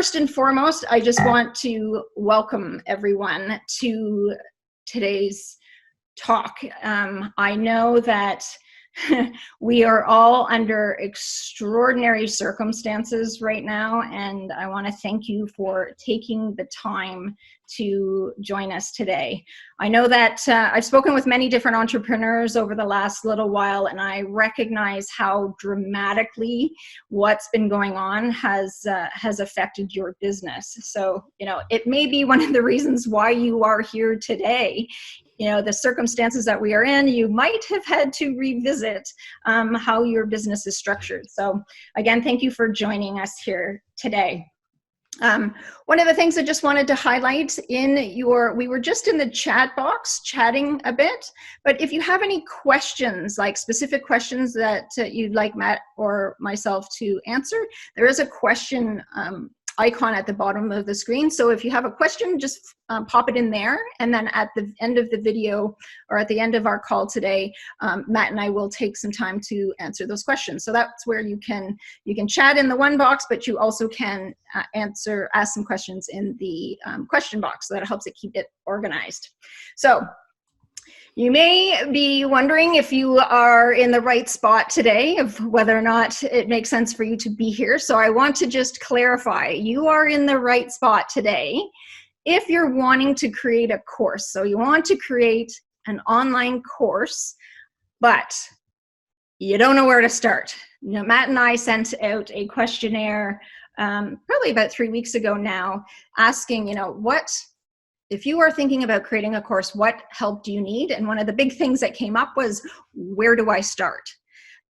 first and foremost, I just want to welcome everyone to today's talk. I know that we are all under extraordinary circumstances right now, and I want to thank you for taking the time to join us today. I know that I've spoken with many different entrepreneurs over the last little while, and I recognize how dramatically what's been going on has affected your business. So, it may be one of the reasons why you are here today. The circumstances that we are in, you might have had to revisit how your business is structured. So again, thank you for joining us here today. One of the things I just wanted to highlight we were just in the chat box chatting a bit, but if you have any questions, like specific questions that you'd like Matt or myself to answer, there is a question icon at the bottom of the screen. So if you have a question, just pop it in there. And then at the end of the video or at the end of our call today, Matt and I will take some time to answer those questions. So that's where you can chat in the one box, but you also can ask some questions in the question box. So that helps it keep it organized. So you may be wondering if you are in the right spot today, of whether or not it makes sense for you to be here. So I want to just clarify, you are in the right spot today if you're wanting to create a course. So you want to create an online course, but you don't know where to start. Matt and I sent out a questionnaire probably about 3 weeks ago now, asking, if you are thinking about creating a course, what help do you need? And one of the big things that came up was, where do I start?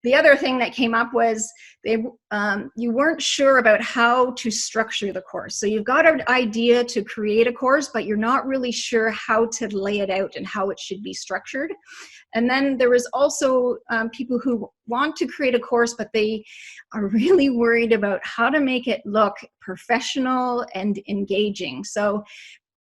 The other thing that came up was you weren't sure about how to structure the course. So you've got an idea to create a course, but you're not really sure how to lay it out and how it should be structured. And then there was also people who want to create a course, but they are really worried about how to make it look professional and engaging. So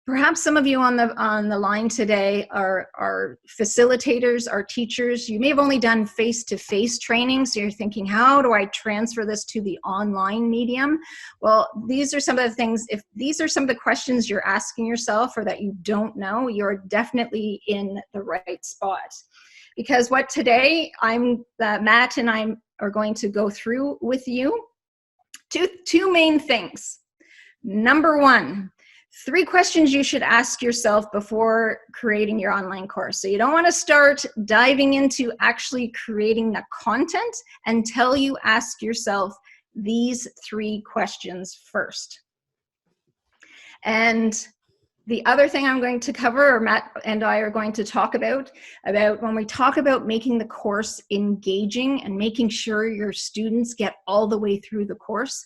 perhaps some of you on the line today are facilitators, are teachers. You may have only done face-to-face training, so you're thinking, how do I transfer this to the online medium? Well, these are some of the things, if these are some of the questions you're asking yourself or that you don't know, you're definitely in the right spot. Because what today, Matt and I are going to go through with you, two main things. Number one, 3 questions you should ask yourself before creating your online course. So you don't want to start diving into actually creating the content until you ask yourself these 3 questions first. And the other thing I'm going to cover, or Matt and I are going to talk about when we talk about making the course engaging and making sure your students get all the way through the course,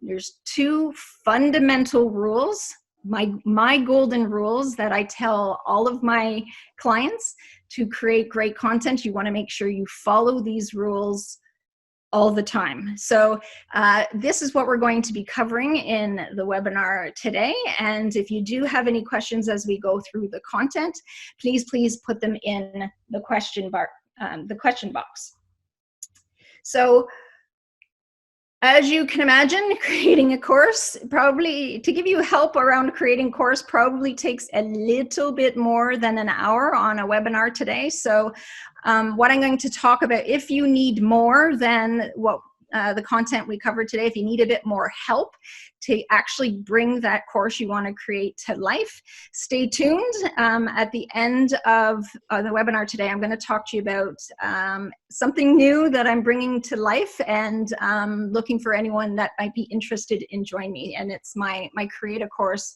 there's 2 fundamental rules, my golden rules that I tell all of my clients to create great content. You want to make sure you follow these rules all the time. So this is what we're going to be covering in the webinar today. And if you do have any questions as we go through the content, please put them in the question box. So as you can imagine, creating a course, probably to give you help around creating a course, probably takes a little bit more than an hour on a webinar today. So what I'm going to talk about, if you need more than what the content we covered today, if you need a bit more help to actually bring that course you want to create to life, stay tuned. At the end of the webinar today, I'm going to talk to you about something new that I'm bringing to life, and looking for anyone that might be interested in joining me. And it's my Create a Course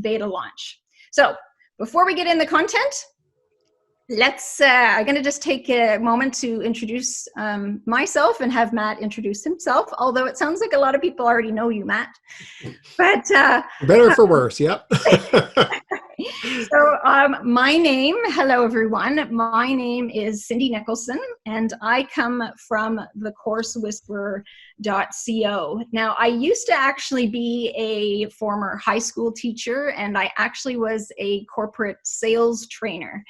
beta launch. So before we get in the content, I'm going to just take a moment to introduce myself and have Matt introduce himself, although it sounds like a lot of people already know you, Matt. But better for worse, yep. So hello everyone, my name is Cindy Nicholson, and I come from thecoursewhisperer.co. Now, I used to actually be a former high school teacher, and I actually was a corporate sales trainer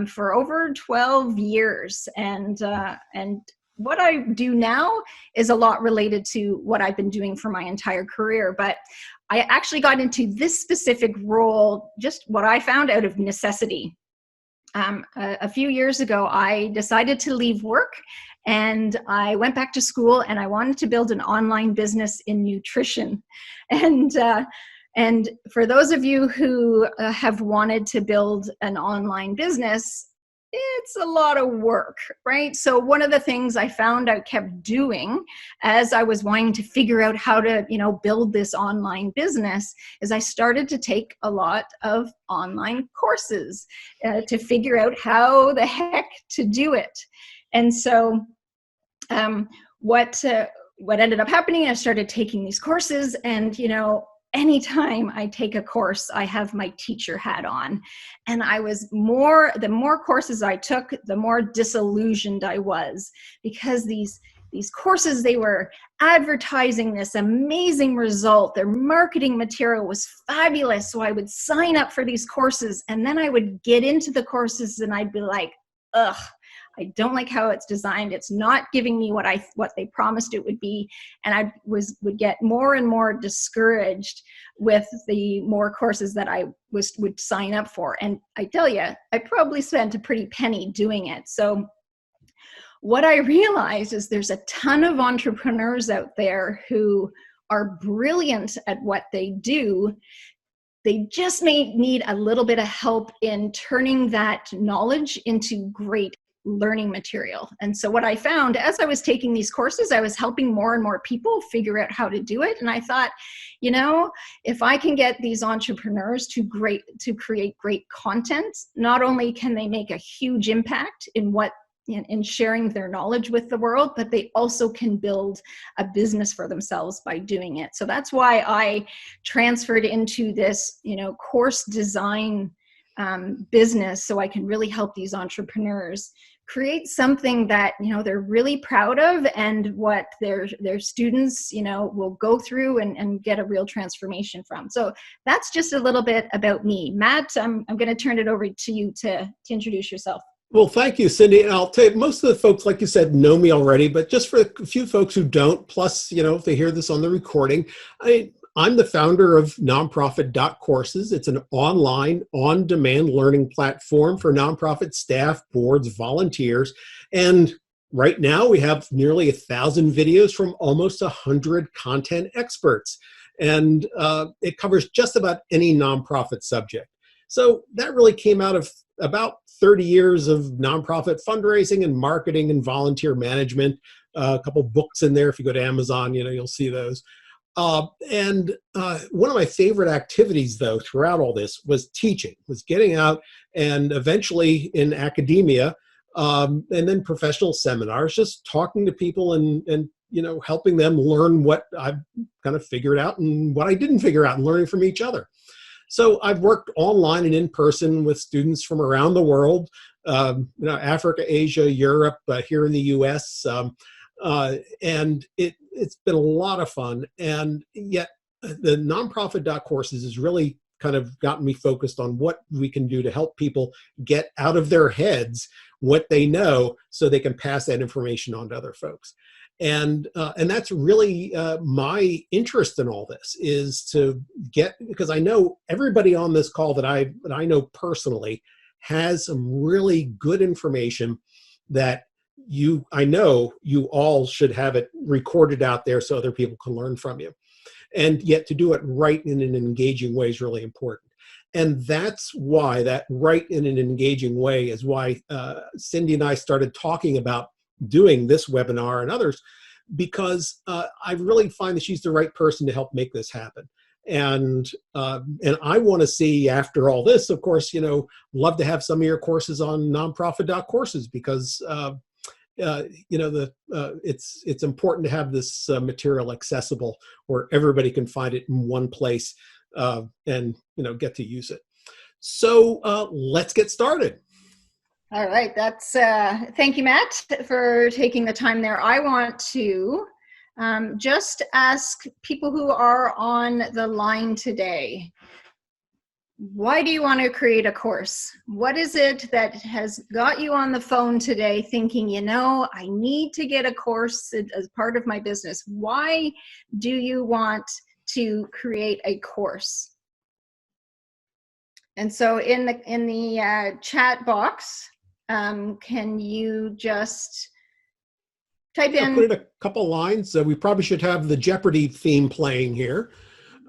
for over 12 years. And what I do now is a lot related to what I've been doing for my entire career. But I actually got into this specific role, just what I found out of necessity. A few years ago, I decided to leave work and I went back to school and I wanted to build an online business in nutrition. And for those of you who have wanted to build an online business, it's a lot of work, right? So one of the things I found I kept doing as I was wanting to figure out how to, build this online business is I started to take a lot of online courses to figure out how the heck to do it. And so what ended up happening, I started taking these courses, and anytime I take a course, I have my teacher hat on. And the more courses I took, the more disillusioned I was, because these courses, they were advertising this amazing result. Their marketing material was fabulous. So I would sign up for these courses, and then I would get into the courses and I'd be like, ugh, I don't like how it's designed. It's not giving me what they promised it would be. And I would get more and more discouraged with the more courses that I would sign up for. And I tell you, I probably spent a pretty penny doing it. So what I realized is there's a ton of entrepreneurs out there who are brilliant at what they do. They just may need a little bit of help in turning that knowledge into great learning material. And so what I found as I was taking these courses, I was helping more and more people figure out how to do it. And I thought, if I can get these entrepreneurs to create great content, not only can they make a huge impact in sharing their knowledge with the world, but they also can build a business for themselves by doing it. So that's why I transferred into this, course design business, so I can really help these entrepreneurs create something that they're really proud of, and what their students will go through and get a real transformation from. So that's just a little bit about me. Matt, I'm going to turn it over to you to introduce yourself. Well, thank you, Cindy. And I'll tell you, most of the folks, like you said, know me already, but just for a few folks who don't, plus, if they hear this on the recording, I'm the founder of Nonprofit.Courses. It's an online, on-demand learning platform for nonprofit staff, boards, volunteers. And right now we have nearly 1,000 videos from almost 100 content experts. And it covers just about any nonprofit subject. So that really came out of about 30 years of nonprofit fundraising and marketing and volunteer management. A couple books in there. If you go to Amazon, you'll see those. And one of my favorite activities, though, throughout all this was teaching, was getting out and eventually in academia and then professional seminars, just talking to people and helping them learn what I've kind of figured out and what I didn't figure out, and learning from each other. So I've worked online and in person with students from around the world, Africa, Asia, Europe, here in the U.S., and it's been a lot of fun. And yet the Nonprofit.Courses has really kind of gotten me focused on what we can do to help people get out of their heads what they know so they can pass that information on to other folks. And that's really my interest in all this, is to because I know everybody on this call that I know personally has some really good information that I know you all should have it recorded out there so other people can learn from you. And yet to do it right in an engaging way is really important. And that's why that right in an engaging way is why Cindy and I started talking about doing this webinar and others, because I really find that she's the right person to help make this happen. And I want to see, after all this, of course, love to have some of your courses on Nonprofit.Courses, because it's important to have this material accessible where everybody can find it in one place and get to use it. So let's get started. All right, that's thank you, Matt, for taking the time there. I want to just ask people who are on the line today, why do you want to create a course? What is it that has got you on the phone today thinking, you know, I need to get a course as part of my business? Why do you want to create a course? And so in the chat box, can you just type in? Put in a couple lines. We probably should have the Jeopardy theme playing here.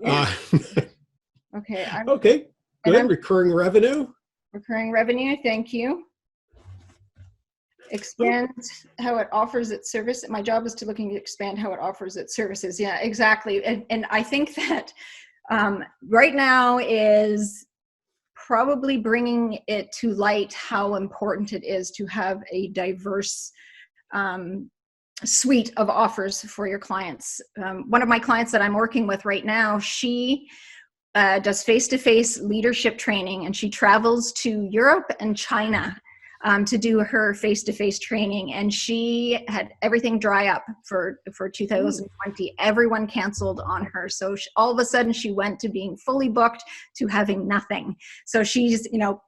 Yeah. Okay. Okay, good. Recurring revenue. Recurring revenue, thank you. Expand how it offers its service. My job is to looking to expand how it offers its services. Yeah, exactly. And I think that right now is probably bringing it to light how important it is to have a diverse suite of offers for your clients. One of my clients that I'm working with right now, she does face-to-face leadership training, and she travels to Europe and China to do her face-to-face training, and she had everything dry up for 2020. Everyone canceled on her, so all of a sudden she went to being fully booked to having nothing. So she's, you know,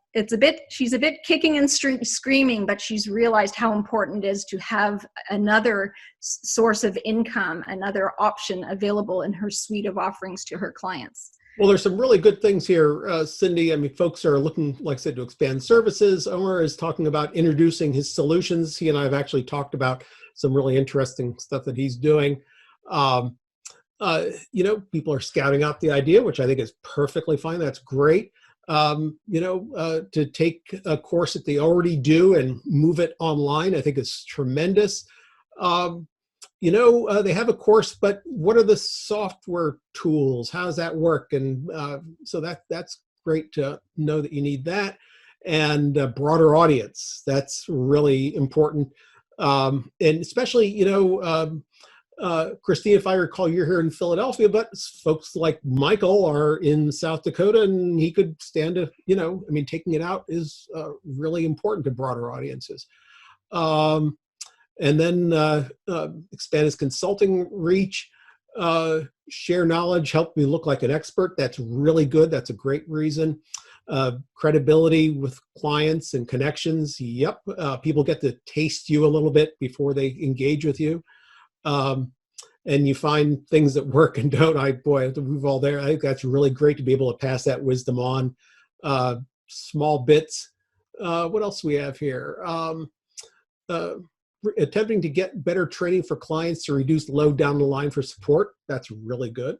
she's a bit kicking and screaming, but she's realized how important it is to have another source of income, another option available in her suite of offerings to her clients. Well, there's some really good things here, Cindy. I mean, folks are looking, like I said, to expand services. Omar is talking about introducing his solutions. He and I have actually talked about some really interesting stuff that he's doing. You know, people are scouting out the idea, which I think is perfectly fine. That's great. You know, to take a course that they already do and move it online, I think is tremendous. You know, they have a course, but what are the software tools? How does that work? And so that's great to know that you need that. And a broader audience, that's really important. And especially, you know, Christine, if I recall, you're here in Philadelphia, but folks like Michael are in South Dakota, and he could stand to, you know, I mean, taking it out is really important to broader audiences. And then expand his consulting reach, share knowledge, help me look like an expert. That's really good. That's a great reason. Credibility with clients and connections. Yep. People get to taste you a little bit before they engage with you. And you find things that work and don't. Boy, we've all there. I think that's really great to be able to pass that wisdom on. Small bits. What else do we have here? Attempting to get better training for clients to reduce load down the line for support. That's really good.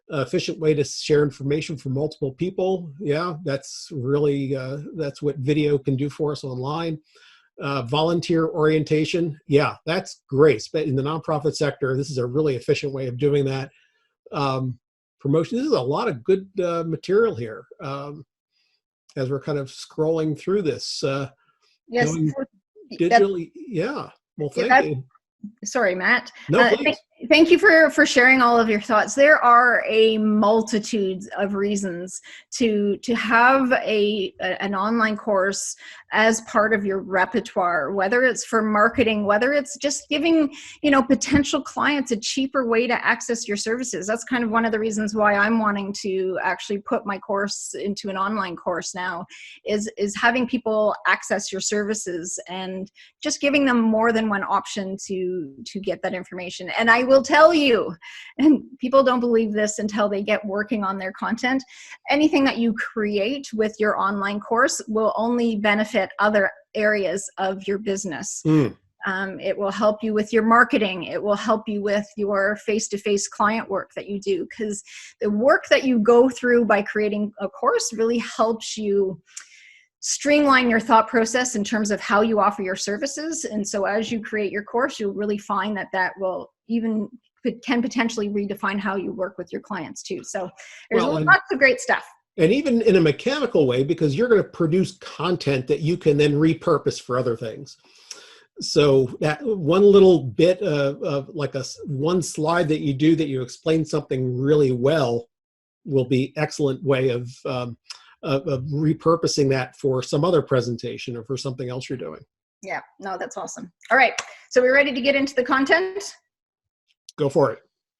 Efficient way to share information from multiple people. Yeah, that's really, that's what video can do for us online. Volunteer orientation. Yeah, that's great. In the nonprofit sector, this is a really efficient way of doing that. Promotion. This is a lot of good material here as we're kind of scrolling through this. Yes. Digitally, yeah. Well, thank you. Sorry, Matt. No, thank you for sharing all of your thoughts. There are a multitude of reasons to have an online course as part of your repertoire, whether it's for marketing, whether it's just giving, you know, potential clients a cheaper way to access your services. That's kind of one of the reasons why I'm wanting to actually put my course into an online course now, is having people access your services and just giving them more than one option to get that information. And I will tell you, and people don't believe this until they get working on their content, anything that you create with your online course will only benefit other areas of your business. It will help you with your marketing. It will help you with your face-to-face client work that you do, because the work that you go through by creating a course really helps you streamline your thought process in terms of how you offer your services. And so as you create your course, you'll really find that will can potentially redefine how you work with your clients too. So there's lots of great stuff. And even in a mechanical way, because you're going to produce content that you can then repurpose for other things. So that one little bit of like one slide that you do that you explain something really well will be excellent way of repurposing that for some other presentation or for something else you're doing. Yeah, no, that's awesome. All right, so we're ready to get into the content? Go for it.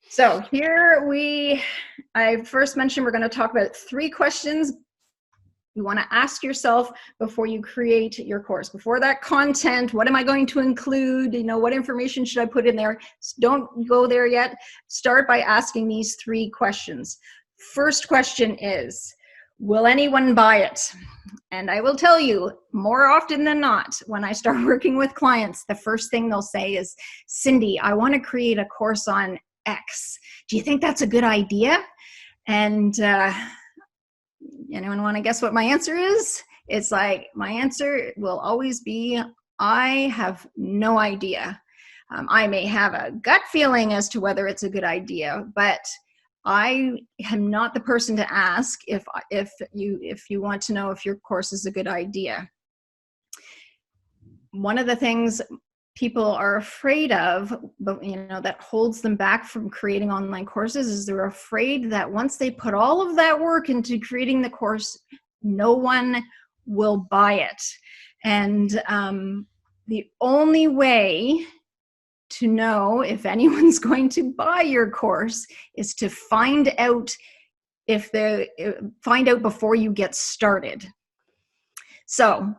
So here I first mentioned we're going to talk about 3 questions You want to ask yourself before you create your course, before that content, what am I going to include? What information should I put in there? Don't go there yet. Start by asking these 3 questions. First question is, will anyone buy it? And I will tell you, more often than not, when I start working with clients, the first thing they'll say is, Cindy, I want to create a course on X. Do you think that's a good idea? And anyone want to guess what my answer is? It's like, my answer will always be, I have no idea. I may have a gut feeling as to whether it's a good idea, but I am not the person to ask if you want to know if your course is a good idea. One of the things people are afraid of, but that holds them back from creating online courses, is they're afraid that once they put all of that work into creating the course, no one will buy it. And the only way to know if anyone's going to buy your course is to find out before you get started. So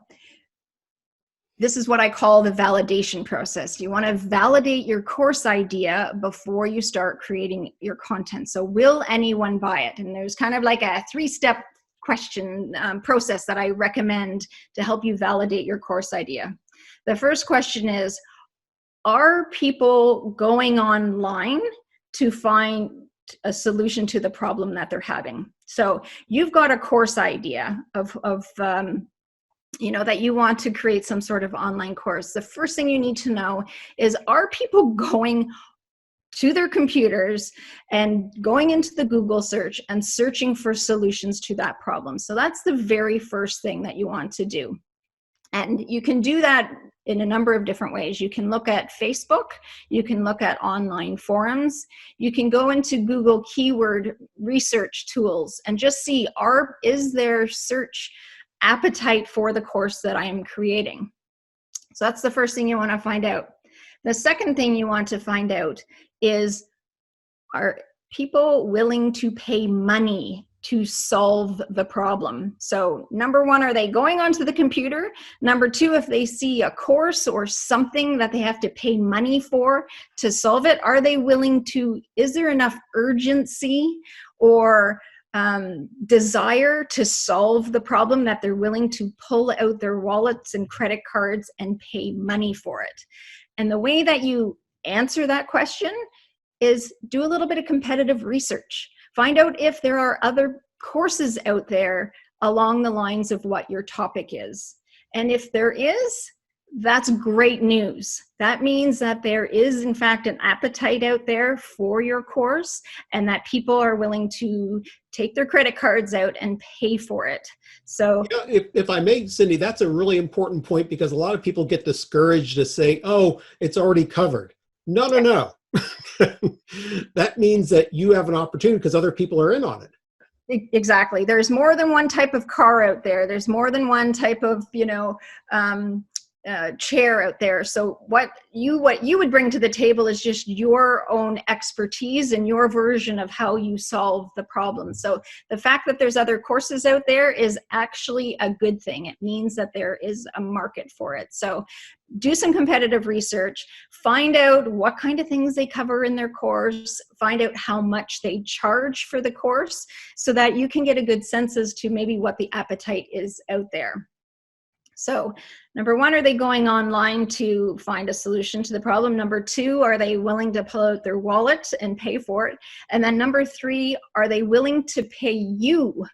this is what I call the validation process. You want to validate your course idea before you start creating your content. So will anyone buy it? And there's kind of like a 3-step question process that I recommend to help you validate your course idea. The first question is, are people going online to find a solution to the problem that they're having? So you've got a course idea of that you want to create some sort of online course. The first thing you need to know is, are people going to their computers and going into the Google search and searching for solutions to that problem? So that's the very first thing that you want to do. And you can do that in a number of different ways. You can look at Facebook, you can look at online forums, you can go into Google keyword research tools and just see, is there search appetite for the course that I am creating? So that's the first thing you want to find out. The second thing you want to find out is, are people willing to pay money to solve the problem? So number 1, are they going onto the computer? Number 2, if they see a course or something that they have to pay money for to solve it, are they willing to, is there enough urgency or desire to solve the problem that they're willing to pull out their wallets and credit cards and pay money for it? And the way that you answer that question is do a little bit of competitive research. Find out if there are other courses out there along the lines of what your topic is. And if there is, that's great news. That means that there is, in fact, an appetite out there for your course, and that people are willing to take their credit cards out and pay for it. So if I may, Cindy, that's a really important point, because a lot of people get discouraged to say, oh, it's already covered. No. That means that you have an opportunity because other people are in on it. Exactly. There's more than one type of car out there. There's more than one type of, chair out there. So what you would bring to the table is just your own expertise and your version of how you solve the problem. So the fact that there's other courses out there is actually a good thing. It means that there is a market for it. So do some competitive research, find out what kind of things they cover in their course, find out how much they charge for the course, so that you can get a good sense as to maybe what the appetite is out there. So number 1, are they going online to find a solution to the problem? Number 2, are they willing to pull out their wallet and pay for it? And then number 3, are they willing to pay you?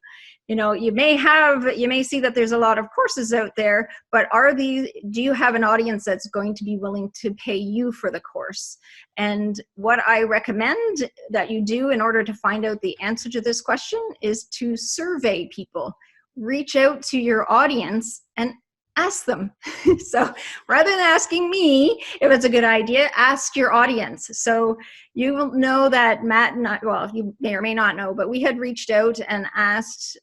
You may see that there's a lot of courses out there, but do you have an audience that's going to be willing to pay you for the course? And what I recommend that you do in order to find out the answer to this question is to survey people. Reach out to your audience and ask them. So rather than asking me if it's a good idea, ask your audience. So you will know that you may or may not know, but we had reached out and asked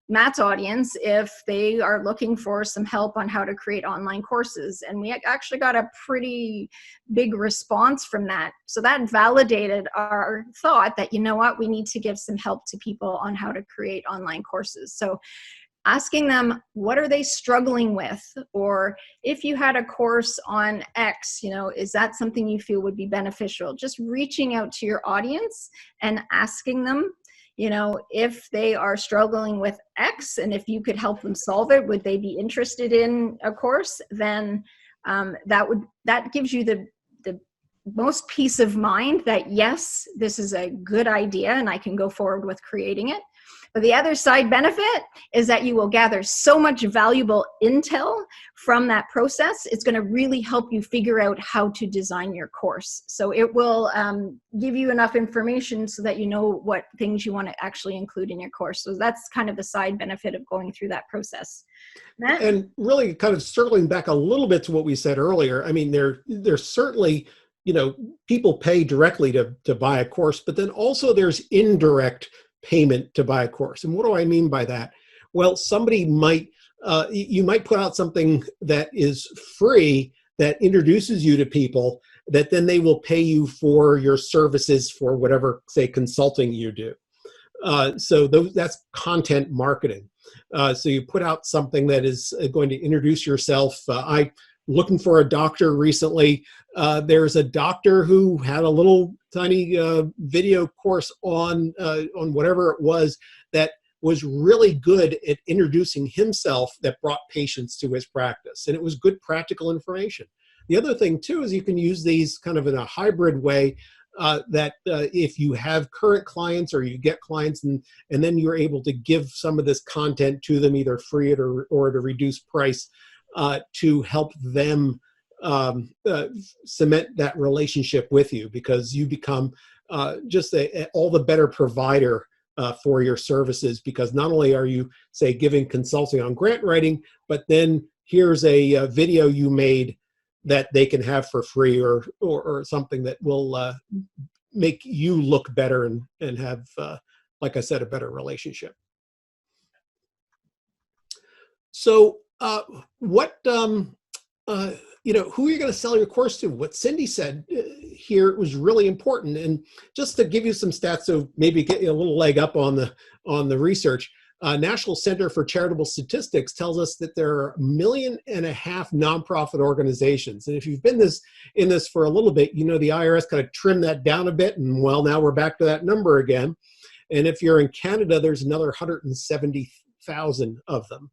Matt's audience if they are looking for some help on how to create online courses. And we actually got a pretty big response from that. So that validated our thought that, we need to give some help to people on how to create online courses. So asking them, what are they struggling with? Or if you had a course on X, is that something you feel would be beneficial? Just reaching out to your audience and asking them, if they are struggling with X, and if you could help them solve it, would they be interested in a course? Then that gives you the most peace of mind that, yes, this is a good idea and I can go forward with creating it. But the other side benefit is that you will gather so much valuable intel from that process. It's going to really help you figure out how to design your course. So it will give you enough information so that you know what things you want to actually include in your course. So that's kind of the side benefit of going through that process. Matt? And really kind of circling back a little bit to what we said earlier, I mean, there's certainly, people pay directly to buy a course, but then also there's indirect payment to buy a course. And what do I mean by that? Well, somebody might, you might put out something that is free that introduces you to people that then they will pay you for your services for whatever, say, consulting you do. So that's content marketing. So you put out something that is going to introduce yourself. I looking for a doctor recently. There's a doctor who had a little tiny video course on whatever it was that was really good at introducing himself that brought patients to his practice. And it was good practical information. The other thing too is you can use these kind of in a hybrid way that if you have current clients or you get clients and then you're able to give some of this content to them either free or at a reduced price to help them cement that relationship with you, because you become just all the better provider for your services, because not only are you, say, giving consulting on grant writing, but then here's a video you made that they can have for free or something that will make you look better and have, like I said, a better relationship. So what, who are you going to sell your course to? What Cindy said here was really important. And just to give you some stats, so maybe get you a little leg up on the research, National Center for Charitable Statistics tells us that there are 1.5 million nonprofit organizations. And if you've been in this for a little bit, the IRS kind of trimmed that down a bit. And well, now we're back to that number again. And if you're in Canada, there's another 170,000 of them.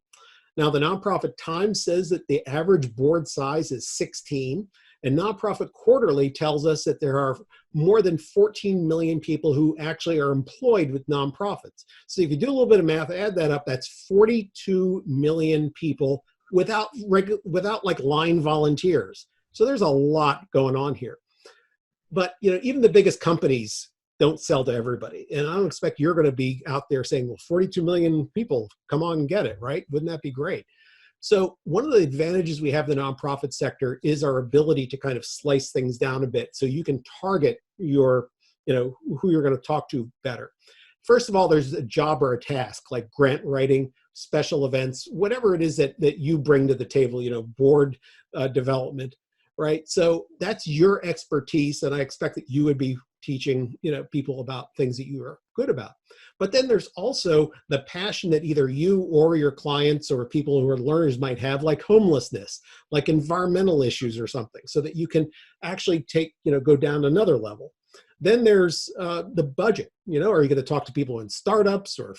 Now, the Nonprofit Times says that the average board size is 16, and Nonprofit Quarterly tells us that there are more than 14 million people who actually are employed with nonprofits. So if you do a little bit of math, add that up, that's 42 million people without like line volunteers. So there's a lot going on here. But even the biggest companies don't sell to everybody. And I don't expect you're going to be out there saying, well, 42 million people, come on and get it, right? Wouldn't that be great? So one of the advantages we have in the nonprofit sector is our ability to kind of slice things down a bit so you can target your, who you're going to talk to better. First of all, there's a job or a task like grant writing, special events, whatever it is that you bring to the table, board development, right? So that's your expertise, and I expect that you would be teaching people about things that you are good about. But then there's also the passion that either you or your clients or people who are learners might have, like homelessness, like environmental issues or something, so that you can actually go down another level. Then there's the budget. Are you going to talk to people in startups or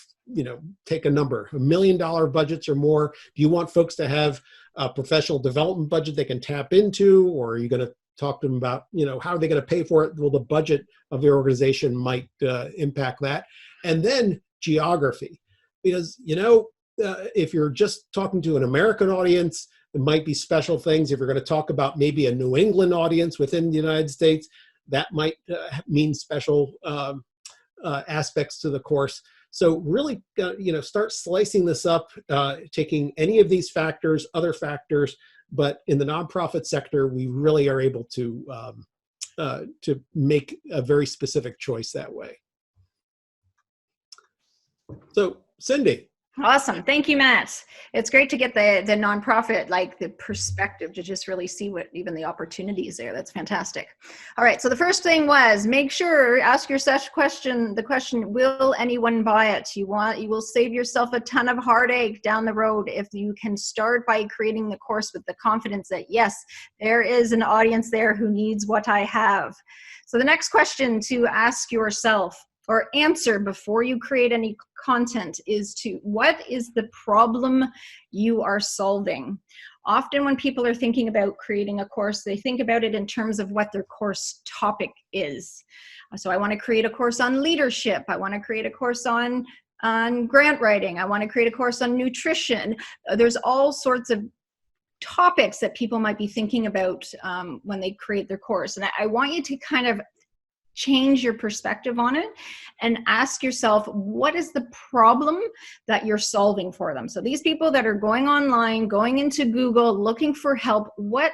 take a number, $1 million budgets or more? Do you want folks to have a professional development budget they can tap into, or are you going to talk to them about, how are they going to pay for it? Well, the budget of their organization might impact that. And then geography, because, if you're just talking to an American audience, it might be special things. If you're going to talk about maybe a New England audience within the United States, that might mean special aspects to the course. So really, start slicing this up, taking any of these factors, other factors. But in the nonprofit sector, we really are able to make a very specific choice that way. So, Cindy, Awesome. Thank you, Matt. It's great to get the nonprofit, like the perspective to just really see what even the opportunities there. That's fantastic. All right. So the first thing was make sure, ask yourself the question, will anyone buy it? You will save yourself a ton of heartache down the road if you can start by creating the course with the confidence that, yes, there is an audience there who needs what I have. So the next question to ask yourself or answer before you create any content is what is the problem you are solving? Often when people are thinking about creating a course, they think about it in terms of what their course topic is. So I want to create a course on leadership. I want to create a course on grant writing. I want to create a course on nutrition. There's all sorts of topics that people might be thinking about when they create their course. And I want you to kind of change your perspective on it and ask yourself, what is the problem that you're solving for them? So these people that are going online, going into Google, looking for help, what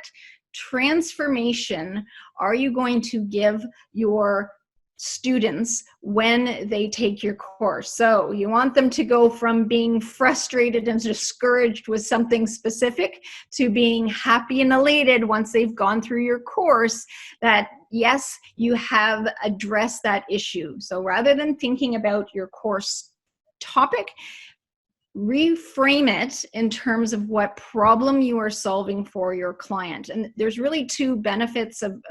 transformation are you going to give your students when they take your course? So you want them to go from being frustrated and discouraged with something specific to being happy and elated once they've gone through your course that, yes, you have addressed that issue. So rather than thinking about your course topic, reframe it in terms of what problem you are solving for your client. And there's really two benefits of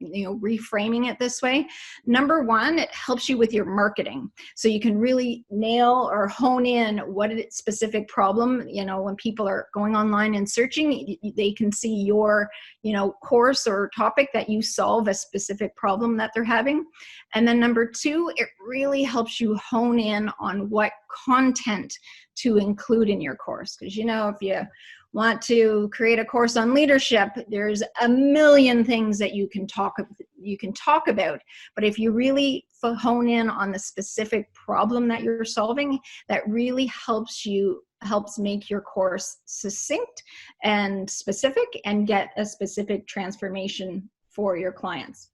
reframing it this way. Number one, it helps you with your marketing. So you can really nail or hone in what is specific problem. When people are going online and searching, they can see your, course or topic that you solve a specific problem that they're having. And then number two, it really helps you hone in on what content to include in your course. Because, if you want to create a course on leadership, there's a million things that you can talk about. But if you really hone in on the specific problem that you're solving, that really helps make your course succinct and specific and get a specific transformation for your clients.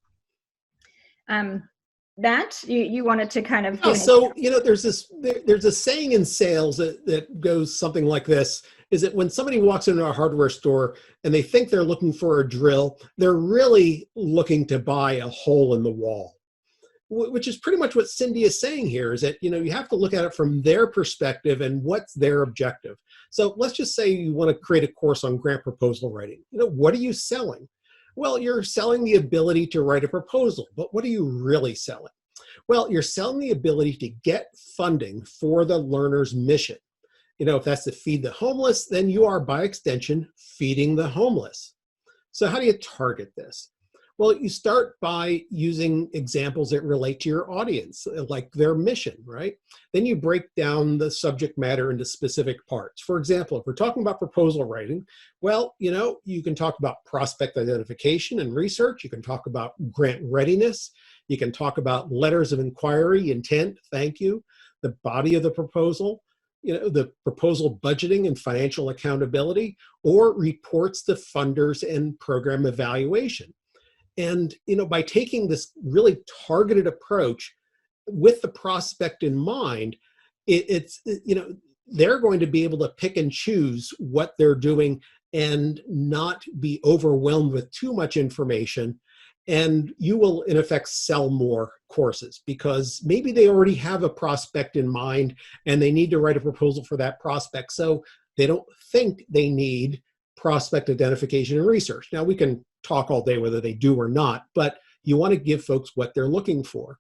That you wanted to kind of so there's a saying in sales that goes something like this, is that when somebody walks into a hardware store and they think they're looking for a drill, they're really looking to buy a hole in the wall, which is pretty much what Cindy is saying here, is that you have to look at it from their perspective and what's their objective. So let's just say you want to create a course on grant proposal writing. What are you selling? Well, you're selling the ability to write a proposal, but what are you really selling? Well, you're selling the ability to get funding for the learner's mission. If that's to feed the homeless, then you are, by extension, feeding the homeless. So how do you target this? Well, you start by using examples that relate to your audience, like their mission, right? Then you break down the subject matter into specific parts. For example, if we're talking about proposal writing, well, you can talk about prospect identification and research. You can talk about grant readiness. You can talk about letters of inquiry, intent, thank you, the body of the proposal, the proposal budgeting and financial accountability, or reports to funders and program evaluation. And, by taking this really targeted approach with the prospect in mind, they're going to be able to pick and choose what they're doing and not be overwhelmed with too much information. And you will, in effect, sell more courses because maybe they already have a prospect in mind and they need to write a proposal for that prospect. So they don't think they need prospect identification and research. Now, we can talk all day whether they do or not, but you want to give folks what they're looking for.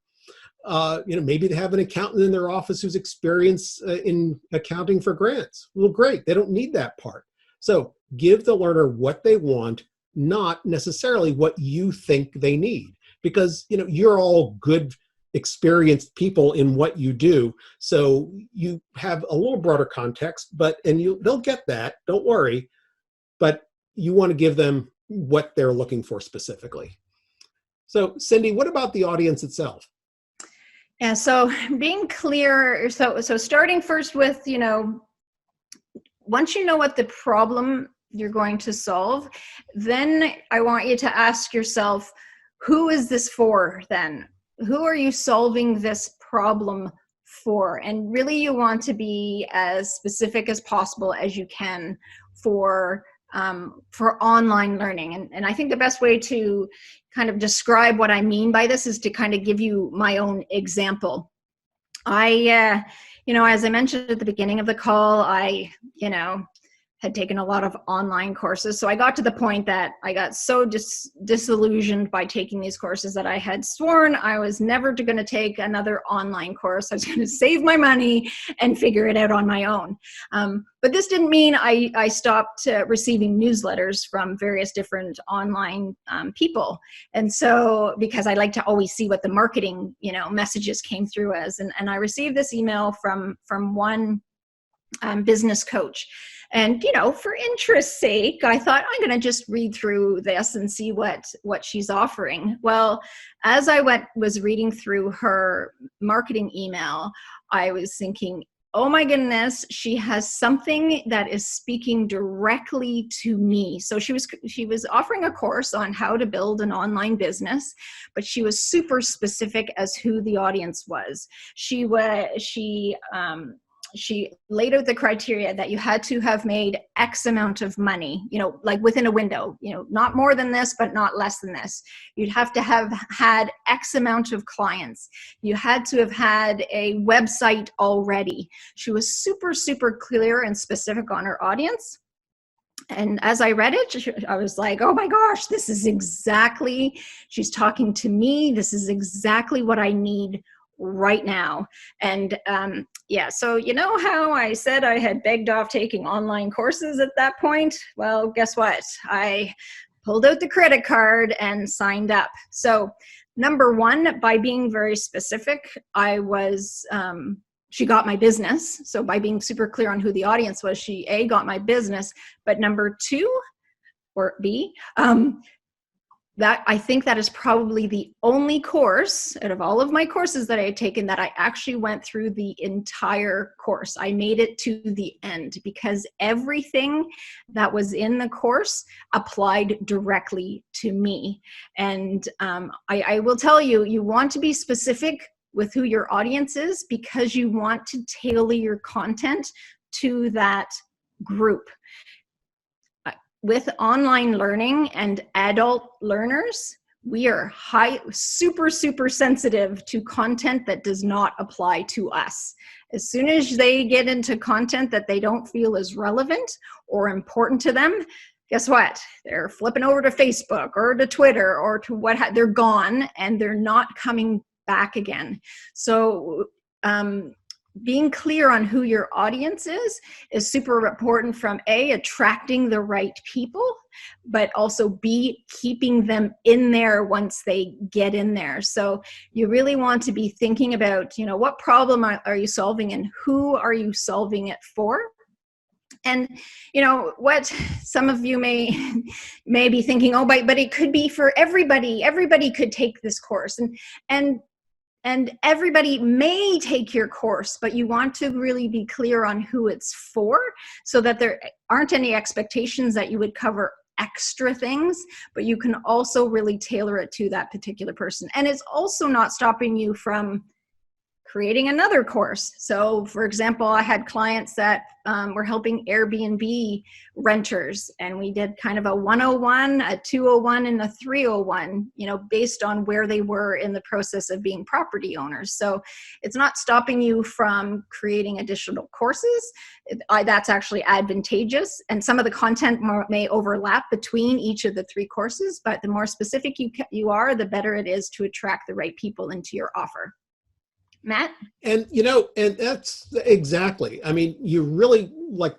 Maybe they have an accountant in their office who's experienced in accounting for grants. Well, great. They don't need that part. So give the learner what they want, not necessarily what you think they need, because you're all good, experienced people in what you do, so you have a little broader context. They'll get that. Don't worry, but you want to give them what they're looking for specifically. So, Cindy, what about the audience itself? Yeah. So being clear. So starting first with once you know what the problem you're going to solve, then I want you to ask yourself, who is this for then? Who are you solving this problem for. And really you want to be as specific as possible as you can for online learning. And I think the best way to kind of describe what I mean by this is to kind of give you my own example. As I mentioned at the beginning of the call, I had taken a lot of online courses. So I got to the point that I got so disillusioned by taking these courses that I had sworn I was never going to take another online course. I was going to save my money and figure it out on my own. But this didn't mean I stopped receiving newsletters from various different online people. And so, because I like to always see what the marketing, messages came through as, and I received this email from one business coach. And, for interest's sake, I thought I'm going to just read through this and see what she's offering. Well, as I was reading through her marketing email, I was thinking, oh my goodness, she has something that is speaking directly to me. So she was offering a course on how to build an online business, but she was super specific as who the audience was. She laid out the criteria that you had to have made X amount of money, like within a window, not more than this, but not less than this. You'd have to have had X amount of clients. You had to have had a website already. She was super, super clear and specific on her audience. And as I read it, I was like, oh my gosh, she's talking to me. This is exactly what I need right now. And so how I said I had begged off taking online courses at that point? Well, guess what? I pulled out the credit card and signed up. So number one, by being very specific, she got my business. So by being super clear on who the audience was, she got my business. But number two, or B, that I think that is probably the only course out of all of my courses that I had taken that I actually went through the entire course. I made it to the end because everything that was in the course applied directly to me. And I will tell you, you want to be specific with who your audience is because you want to tailor your content to that group. With online learning and adult learners, we are super, super sensitive to content that does not apply to us. As soon as they get into content that they don't feel is relevant or important to them, guess what? They're flipping over to Facebook or to Twitter or to they're gone and they're not coming back again. So, being clear on who your audience is super important from A, attracting the right people, but also B, keeping them in there once they get in there. So you really want to be thinking about, what problem are you solving and who are you solving it for? And what some of you may be thinking, but it could be for everybody. Everybody could take this course. And everybody may take your course, but you want to really be clear on who it's for so that there aren't any expectations that you would cover extra things, but you can also really tailor it to that particular person. And it's also not stopping you from creating another course. So for example, I had clients that were helping Airbnb renters, and we did kind of a 101, a 201, and a 301, based on where they were in the process of being property owners. So it's not stopping you from creating additional courses. That's actually advantageous. And some of the content may overlap between each of the three courses, but the more specific you are, the better it is to attract the right people into your offer. Matt? And, and that's exactly, you really like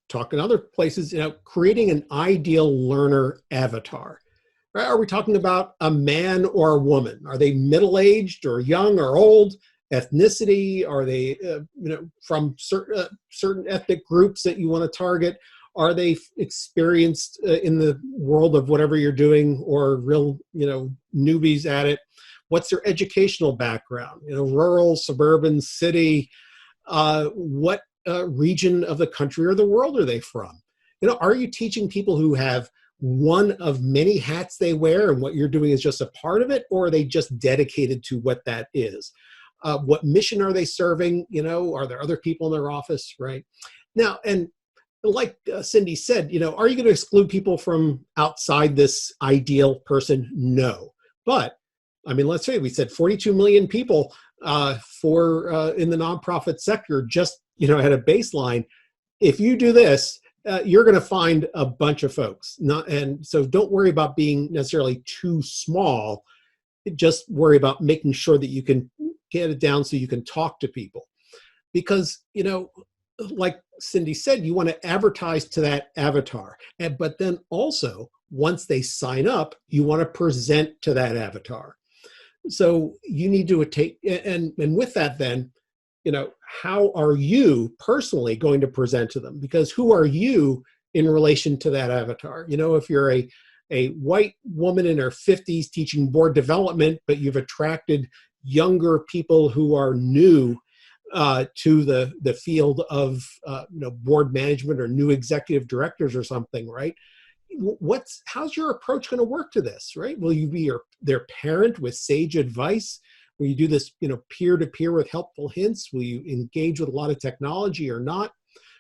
talking other places, creating an ideal learner avatar, right? Are we talking about a man or a woman? Are they middle-aged or young or old? Ethnicity? Are they, from certain ethnic groups that you want to target? Are they experienced in the world of whatever you're doing or real, newbies at it? What's their educational background? Rural, suburban, city, what region of the country or the world are they from? Are you teaching people who have one of many hats they wear and what you're doing is just a part of it, or are they just dedicated to what that is? What mission are they serving? You know, are there other people in their office, right? Now, and like Cindy said, you know, are you going to exclude people from outside this ideal person? No. But I mean, let's say we said 42 million people in the nonprofit sector, just, you know, at a baseline. If you do this, you're going to find a bunch of folks. And so don't worry about being necessarily too small. Just worry about making sure that you can get it down so you can talk to people. Because, you know, like Cindy said, you want to advertise to that avatar. But then also, once they sign up, you want to present to that avatar. So you need to take, and with that then, you know, how are you personally going to present to them? Because who are you in relation to that avatar? You know, if you're a white woman in her 50s teaching board development, but you've attracted younger people who are new to the field of you know, board management or new executive directors or something, right? How's your approach going to work to this, right? Will you be their parent with sage advice? Will you do this, you know, peer to peer with helpful hints? Will you engage with a lot of technology or not?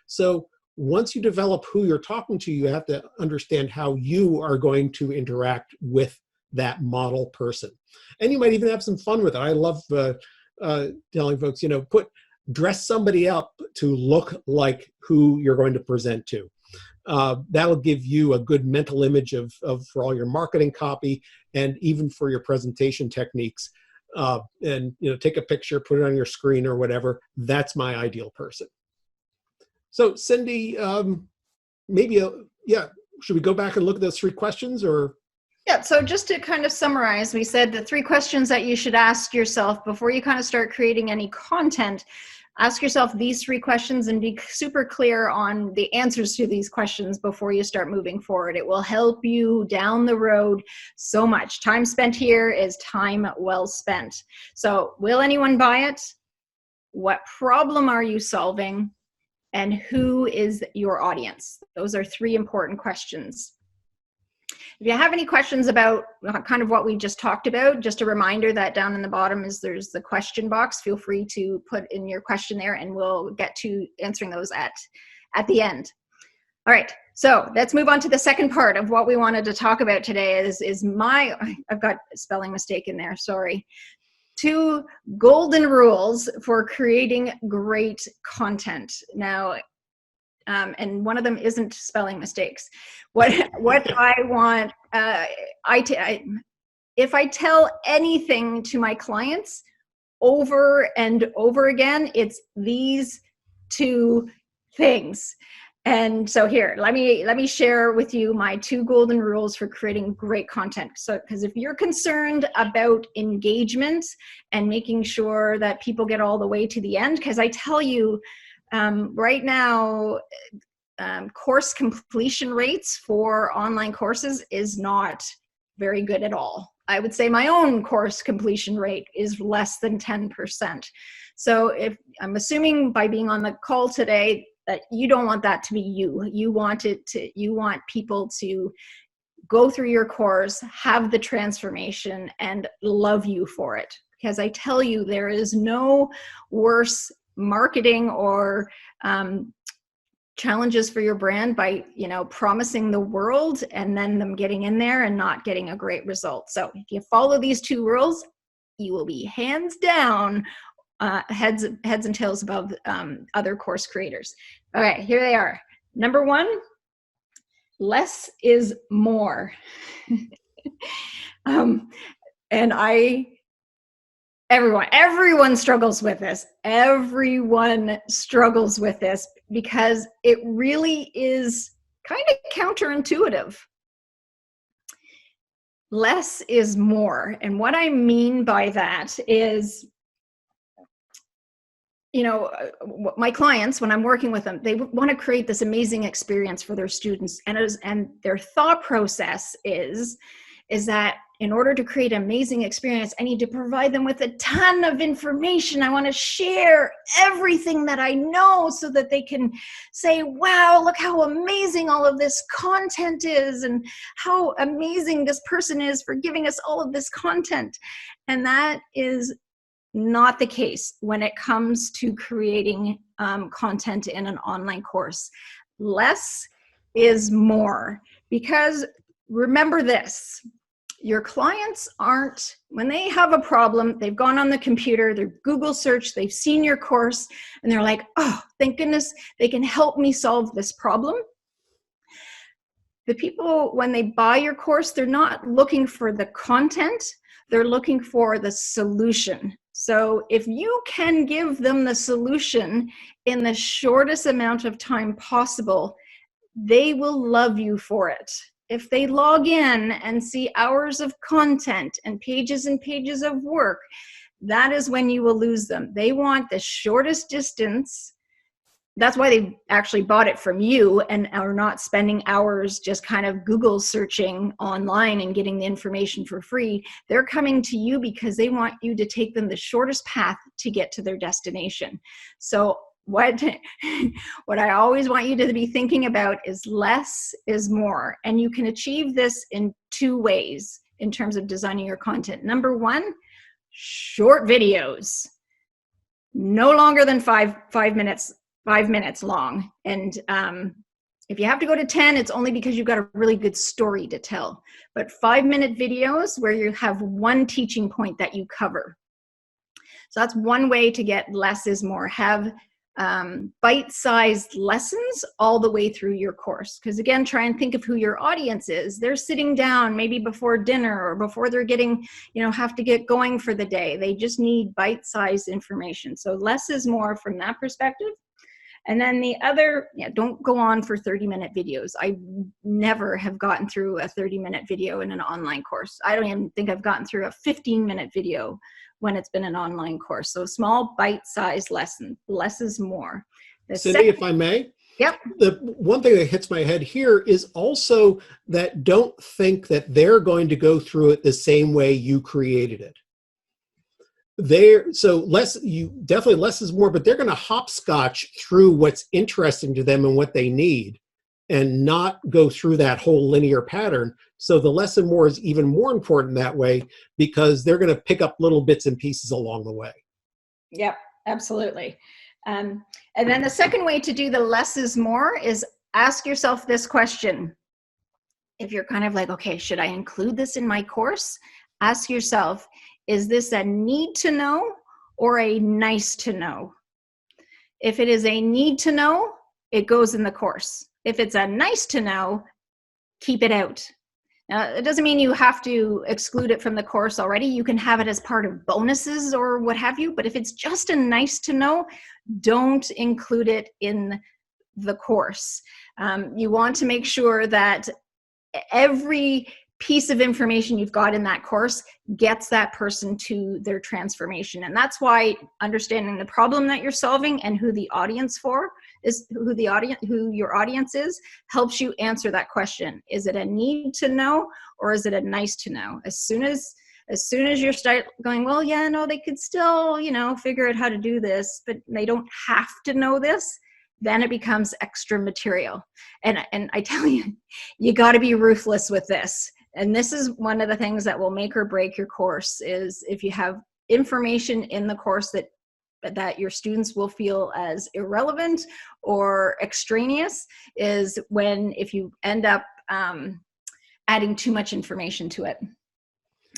So once you develop who you're talking to, you have to understand how you are going to interact with that model person, and you might even have some fun with it. I love telling folks, you know, dress somebody up to look like who you're going to present to. That'll give you a good mental image of for all your marketing copy and even for your presentation techniques. And, you know, take a picture, put it on your screen or whatever. That's my ideal person. So Cindy, maybe, yeah, should we go back and look at those 3 questions or? Yeah, so just to kind of summarize, we said the 3 questions that you should ask yourself before you kind of start creating any content. Ask yourself these 3 questions and be super clear on the answers to these questions before you start moving forward. It will help you down the road so much. Time spent here is time well spent. So, will anyone buy it? What problem are you solving? And who is your audience? Those are 3 important questions. If you have any questions about kind of what we just talked about, just a reminder that down in the bottom there's the question box. Feel free to put in your question there and we'll get to answering those at the end. All right, so let's move on to the second part of what we wanted to talk about today I've got a spelling mistake in there, sorry. 2 golden rules for creating great content. Now, and one of them isn't spelling mistakes. What I want, if I tell anything to my clients over and over again, it's these 2 things. And so here, let me share with you my 2 golden rules for creating great content. So, because if you're concerned about engagement and making sure that people get all the way to the end, because I tell you, right now, course completion rates for online courses is not very good at all. I would say my own course completion rate is less than 10%. So if I'm assuming by being on the call today that you don't want that to be you. You want people to go through your course, have the transformation, and love you for it. Because I tell you, there is no worse marketing or challenges for your brand by, you know, promising the world and then them getting in there and not getting a great result. So if you follow these 2 rules, you will be hands down heads and tails above other course creators. Okay, here they are. Number 1, less is more. And everyone struggles with this. Everyone struggles with this because it really is kind of counterintuitive. Less is more. And what I mean by that is, you know, my clients, when I'm working with them, they want to create this amazing experience for their students. And their thought process is that in order to create an amazing experience, I need to provide them with a ton of information. I want to share everything that I know so that they can say, wow, look how amazing all of this content is and how amazing this person is for giving us all of this content. And that is not the case when it comes to creating content in an online course. Less is more, because remember this, your clients aren't, when they have a problem, they've gone on the computer, they're Google search, they've seen your course, and they're like, oh, thank goodness they can help me solve this problem. The people, when they buy your course, they're not looking for the content, they're looking for the solution. So if you can give them the solution in the shortest amount of time possible, they will love you for it. If they log in and see hours of content and pages of work, that is when you will lose them. They want the shortest distance. That's why they actually bought it from you and are not spending hours just kind of Google searching online and getting the information for free. They're coming to you because they want you to take them the shortest path to get to their destination. So what I always want you to be thinking about is less is more. And you can achieve this in two ways in terms of designing your content. Number one, short videos, no longer than five minutes long. And if you have to go to 10, it's only because you've got a really good story to tell. But 5-minute videos where you have one teaching point that you cover. So that's one way to get less is more. Have bite-sized lessons all the way through your course. Because again, try and think of who your audience is. They're sitting down maybe before dinner or before they're getting, have to get going for the day. They just need bite-sized information. So less is more from that perspective. And then the other, don't go on for 30-minute videos. I never have gotten through a 30-minute video in an online course. I don't even think I've gotten through a 15-minute video when it's been an online course. So small bite-sized lesson, less is more. Cindy, if I may? Yep. The one thing that hits my head here is also that don't think that they're going to go through it the same way you created it. So less is more, but they're going to hopscotch through what's interesting to them and what they need and not go through that whole linear pattern. So the less and more is even more important that way because they're going to pick up little bits and pieces along the way. Yep, absolutely. And then the second way to do the less is more is ask yourself this question. If you're kind of like, okay, should I include this in my course? Ask yourself, is this a need to know or a nice to know? If it is a need to know, it goes in the course. If it's a nice to know, keep it out. Now, it doesn't mean you have to exclude it from the course already. You can have it as part of bonuses or what have you, but if it's just a nice to know, don't include it in the course. You want to make sure that every piece of information you've got in that course gets that person to their transformation. And that's why understanding the problem that you're solving and who the audience for is, who your audience is, helps you answer that question. Is it a need to know or is it a nice to know? As soon as you start going, well, yeah, no, they could still, figure out how to do this, but they don't have to know this, then it becomes extra material. And I tell you, you got to be ruthless with this. And this is one of the things that will make or break your course, is if you have information in the course that your students will feel as irrelevant or extraneous, is if you end up adding too much information to it.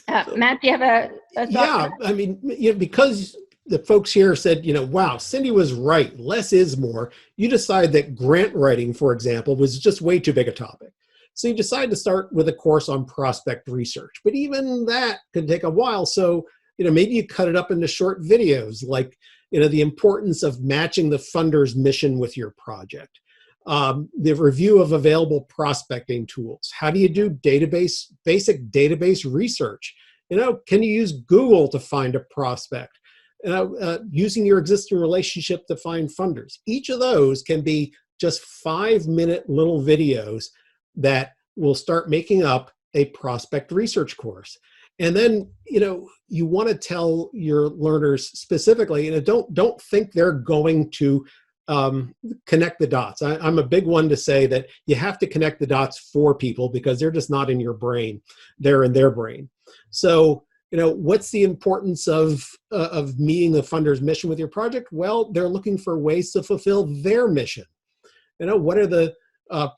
Matt, do you have a thought? Yeah, I mean, because the folks here said, wow, Cindy was right, less is more. You decide that grant writing, for example, was just way too big a topic. So you decide to start with a course on prospect research, but even that could take a while. So, maybe you cut it up into short videos, like, the importance of matching the funder's mission with your project, the review of available prospecting tools. How do you do basic database research? Can you use Google to find a prospect? Using your existing relationship to find funders. Each of those can be just 5-minute little videos that will start making up a prospect research course. And then, you want to tell your learners specifically, don't think they're going to connect the dots. I'm a big one to say that you have to connect the dots for people because they're just not in your brain. They're in their brain. So what's the importance of meeting the funder's mission with your project? Well, they're looking for ways to fulfill their mission. What are the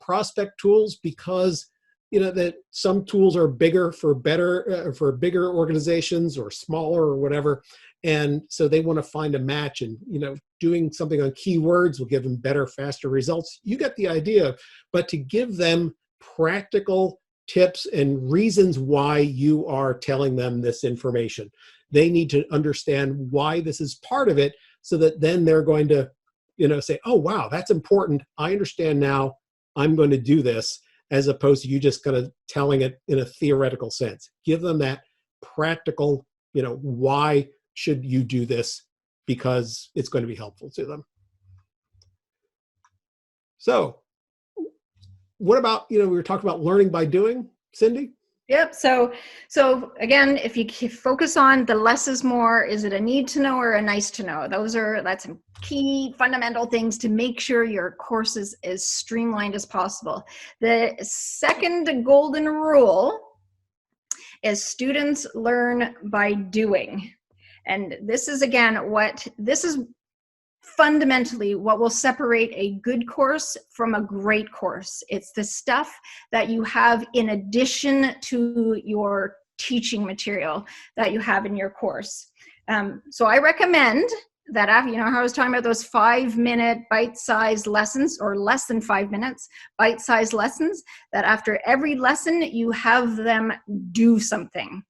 prospect tools? Because that some tools are bigger for bigger organizations or smaller or whatever, and so they want to find a match. And doing something on keywords will give them better, faster results. You get the idea. But to give them practical tips and reasons why you are telling them this information, they need to understand why this is part of it, so that then they're going to say, oh wow, that's important, I understand now, I'm going to do this, as opposed to you just kind of telling it in a theoretical sense. Give them that practical, why should you do this, because it's going to be helpful to them. So what about, we were talking about learning by doing, Cindy? Yep. So again, if you focus on the less is more, is it a need to know or a nice to know? That's some key fundamental things to make sure your course is as streamlined as possible. The second golden rule is students learn by doing. And this is, again, this is fundamentally what will separate a good course from a great course. It's the stuff that you have in addition to your teaching material that you have in your course. So I recommend that after, how I was talking about those 5-minute bite-sized lessons, or less than 5 minutes, bite-sized lessons, that after every lesson you have them do something.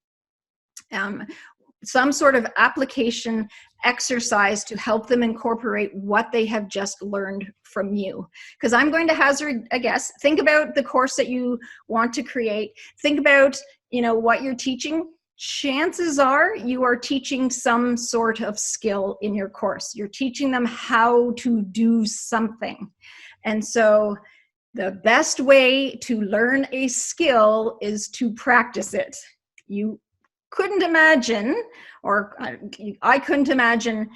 Some sort of application exercise to help them incorporate what they have just learned from you. Because I'm going to hazard a guess. Think about the course that you want to create. Think about, what you're teaching. Chances are you are teaching some sort of skill in your course. You're teaching them how to do something. And so the best way to learn a skill is to practice it. You couldn't imagine, or I couldn't imagine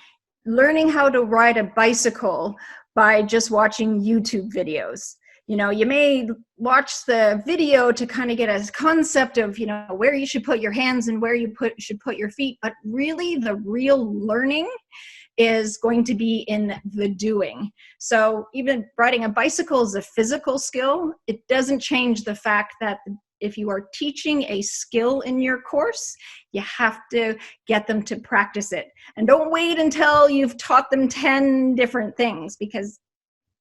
learning how to ride a bicycle by just watching YouTube videos. You may watch the video to kind of get a concept of, where you should put your hands and where you should put your feet, but really the real learning is going to be in the doing. So even riding a bicycle is a physical skill. It doesn't change the fact that if you are teaching a skill in your course, you have to get them to practice it. And don't wait until you've taught them 10 different things, because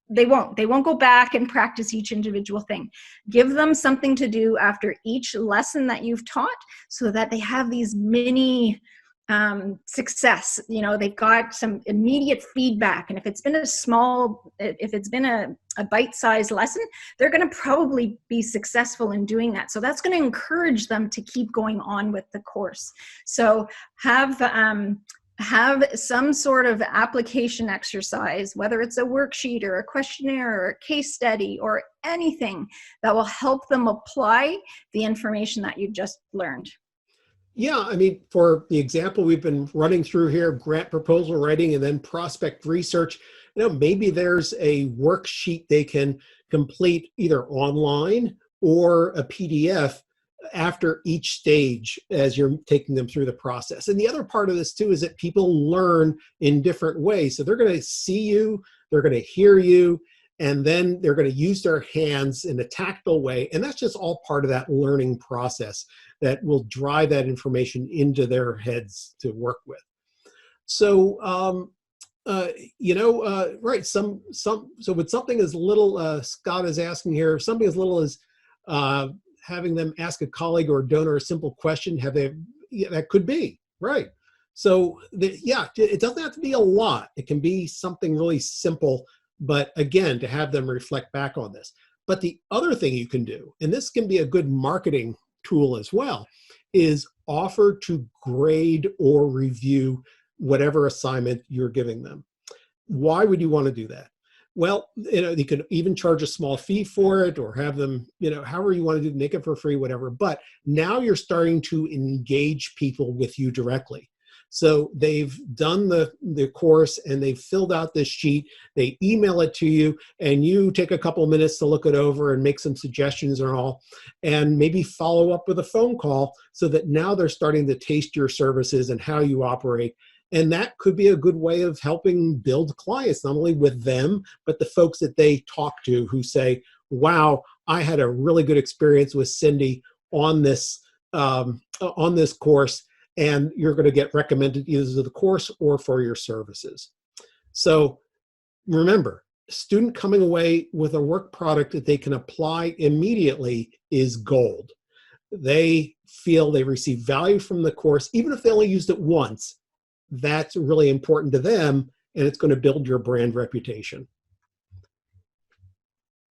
they won't go back and practice each individual thing. Give them something to do after each lesson that you've taught, so that they have these mini success. They've got some immediate feedback. And if it's been a bite-sized lesson, they're going to probably be successful in doing that. So that's going to encourage them to keep going on with the course. So have some sort of application exercise, whether it's a worksheet or a questionnaire or a case study or anything that will help them apply the information that you've just learned. Yeah, for the example we've been running through here, grant proposal writing and then prospect research, maybe there's a worksheet they can complete either online or a PDF after each stage as you're taking them through the process. And the other part of this too is that people learn in different ways. So they're going to see you, they're going to hear you, and then they're going to use their hands in a tactile way. And that's just all part of that learning process that will drive that information into their heads to work with. So, right. So with something as little, Scott is asking here, something as little as having them ask a colleague or a donor a simple question, that could be, right. So it doesn't have to be a lot. It can be something really simple, but again, to have them reflect back on this. But the other thing you can do, and this can be a good marketing tool as well, is offer to grade or review whatever assignment you're giving them. Why would you want to do that? Well, you can even charge a small fee for it, or have them, however you want to do, make it for free, whatever. But now you're starting to engage people with you directly. So they've done the course and they've filled out this sheet, they email it to you, and you take a couple minutes to look it over and make some suggestions and all, and maybe follow up with a phone call so that now they're starting to taste your services and how you operate. And that could be a good way of helping build clients, not only with them, but the folks that they talk to who say, wow, I had a really good experience with Cindy on this course, and you're going to get recommended either to the course or for your services. So remember, a student coming away with a work product that they can apply immediately is gold. They feel they receive value from the course, even if they only used it once. That's really important to them, and it's going to build your brand reputation.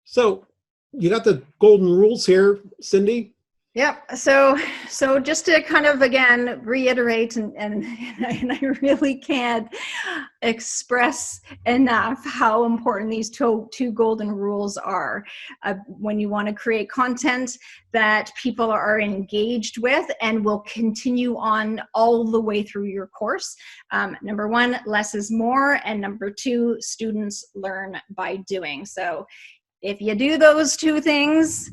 So you got the golden rules here, Cindy? Yep. So just to kind of, again, reiterate, and I really can't express enough how important these two golden rules are when you want to create content that people are engaged with and will continue on all the way through your course. Number one, less is more. And number two, students learn by doing. So if you do those two things,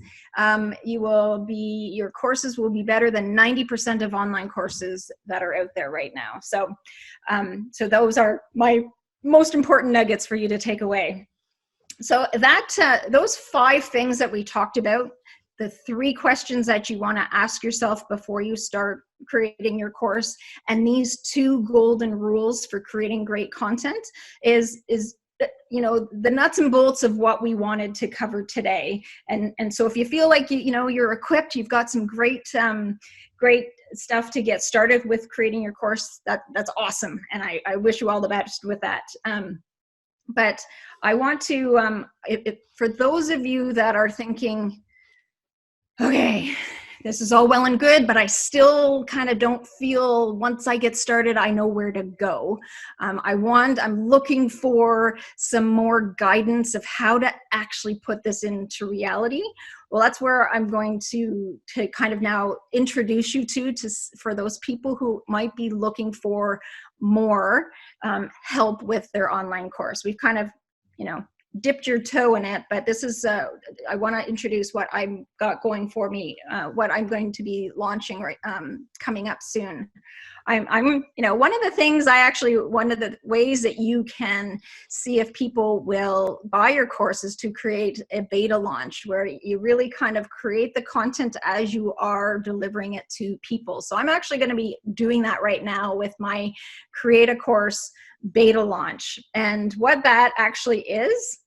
your courses will be better than 90% of online courses that are out there right now. So those are my most important nuggets for you to take away. So those 5 things that we talked about, the 3 questions that you want to ask yourself before you start creating your course, and these 2 golden rules for creating great content is the nuts and bolts of what we wanted to cover today. And so if you feel like you're equipped, you've got some great stuff to get started with creating your course, that's awesome. And I wish you all the best with that. But I want to, for those of you that are thinking, okay, this is all well and good, but I still kind of don't feel, once I get started, I know where to go. I'm looking for some more guidance of how to actually put this into reality. Well, that's where I'm going to kind of now introduce you for those people who might be looking for more help with their online course. We've kind of, dipped your toe in it, but this is I want to introduce what I've got going for me, what I'm going to be launching coming up soon. I'm one of the ways that you can see if people will buy your course is to create a beta launch where you really kind of create the content as you are delivering it to people. So I'm actually going to be doing that right now with my Create a Course beta launch. And what that actually is,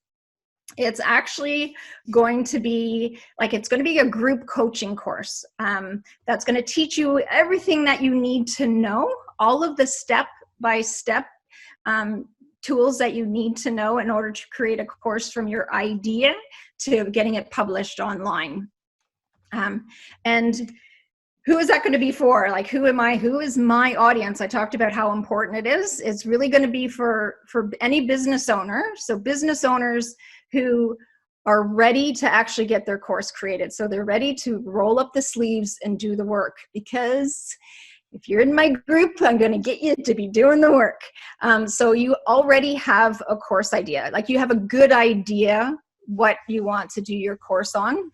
it's actually going to be a group coaching course that's going to teach you everything that you need to know, all of the step-by-step tools that you need to know in order to create a course from your idea to getting it published online. And who is that going to be for? Who is my audience? I talked about how important it is. It's really going to be for any business owner. So business owners who are ready to actually get their course created. So they're ready to roll up the sleeves and do the work, because if you're in my group, I'm going to get you to be doing the work. So you already have a course idea. You have a good idea what you want to do your course on.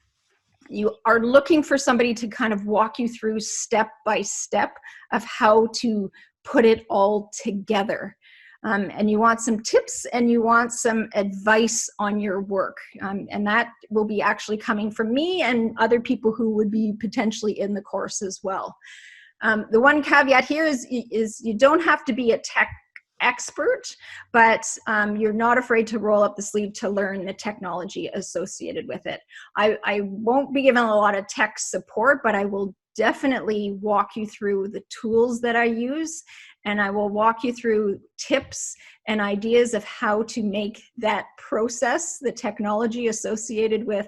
You are looking for somebody to kind of walk you through step by step of how to put it all together. And you want some tips and you want some advice on your work. And that will be actually coming from me and other people who would be potentially in the course as well. The one caveat here is you don't have to be a tech expert, but you're not afraid to roll up the sleeve to learn the technology associated with it. I won't be giving a lot of tech support, but I will definitely walk you through the tools that I use, and I will walk you through tips and ideas of how to make that process, the technology associated with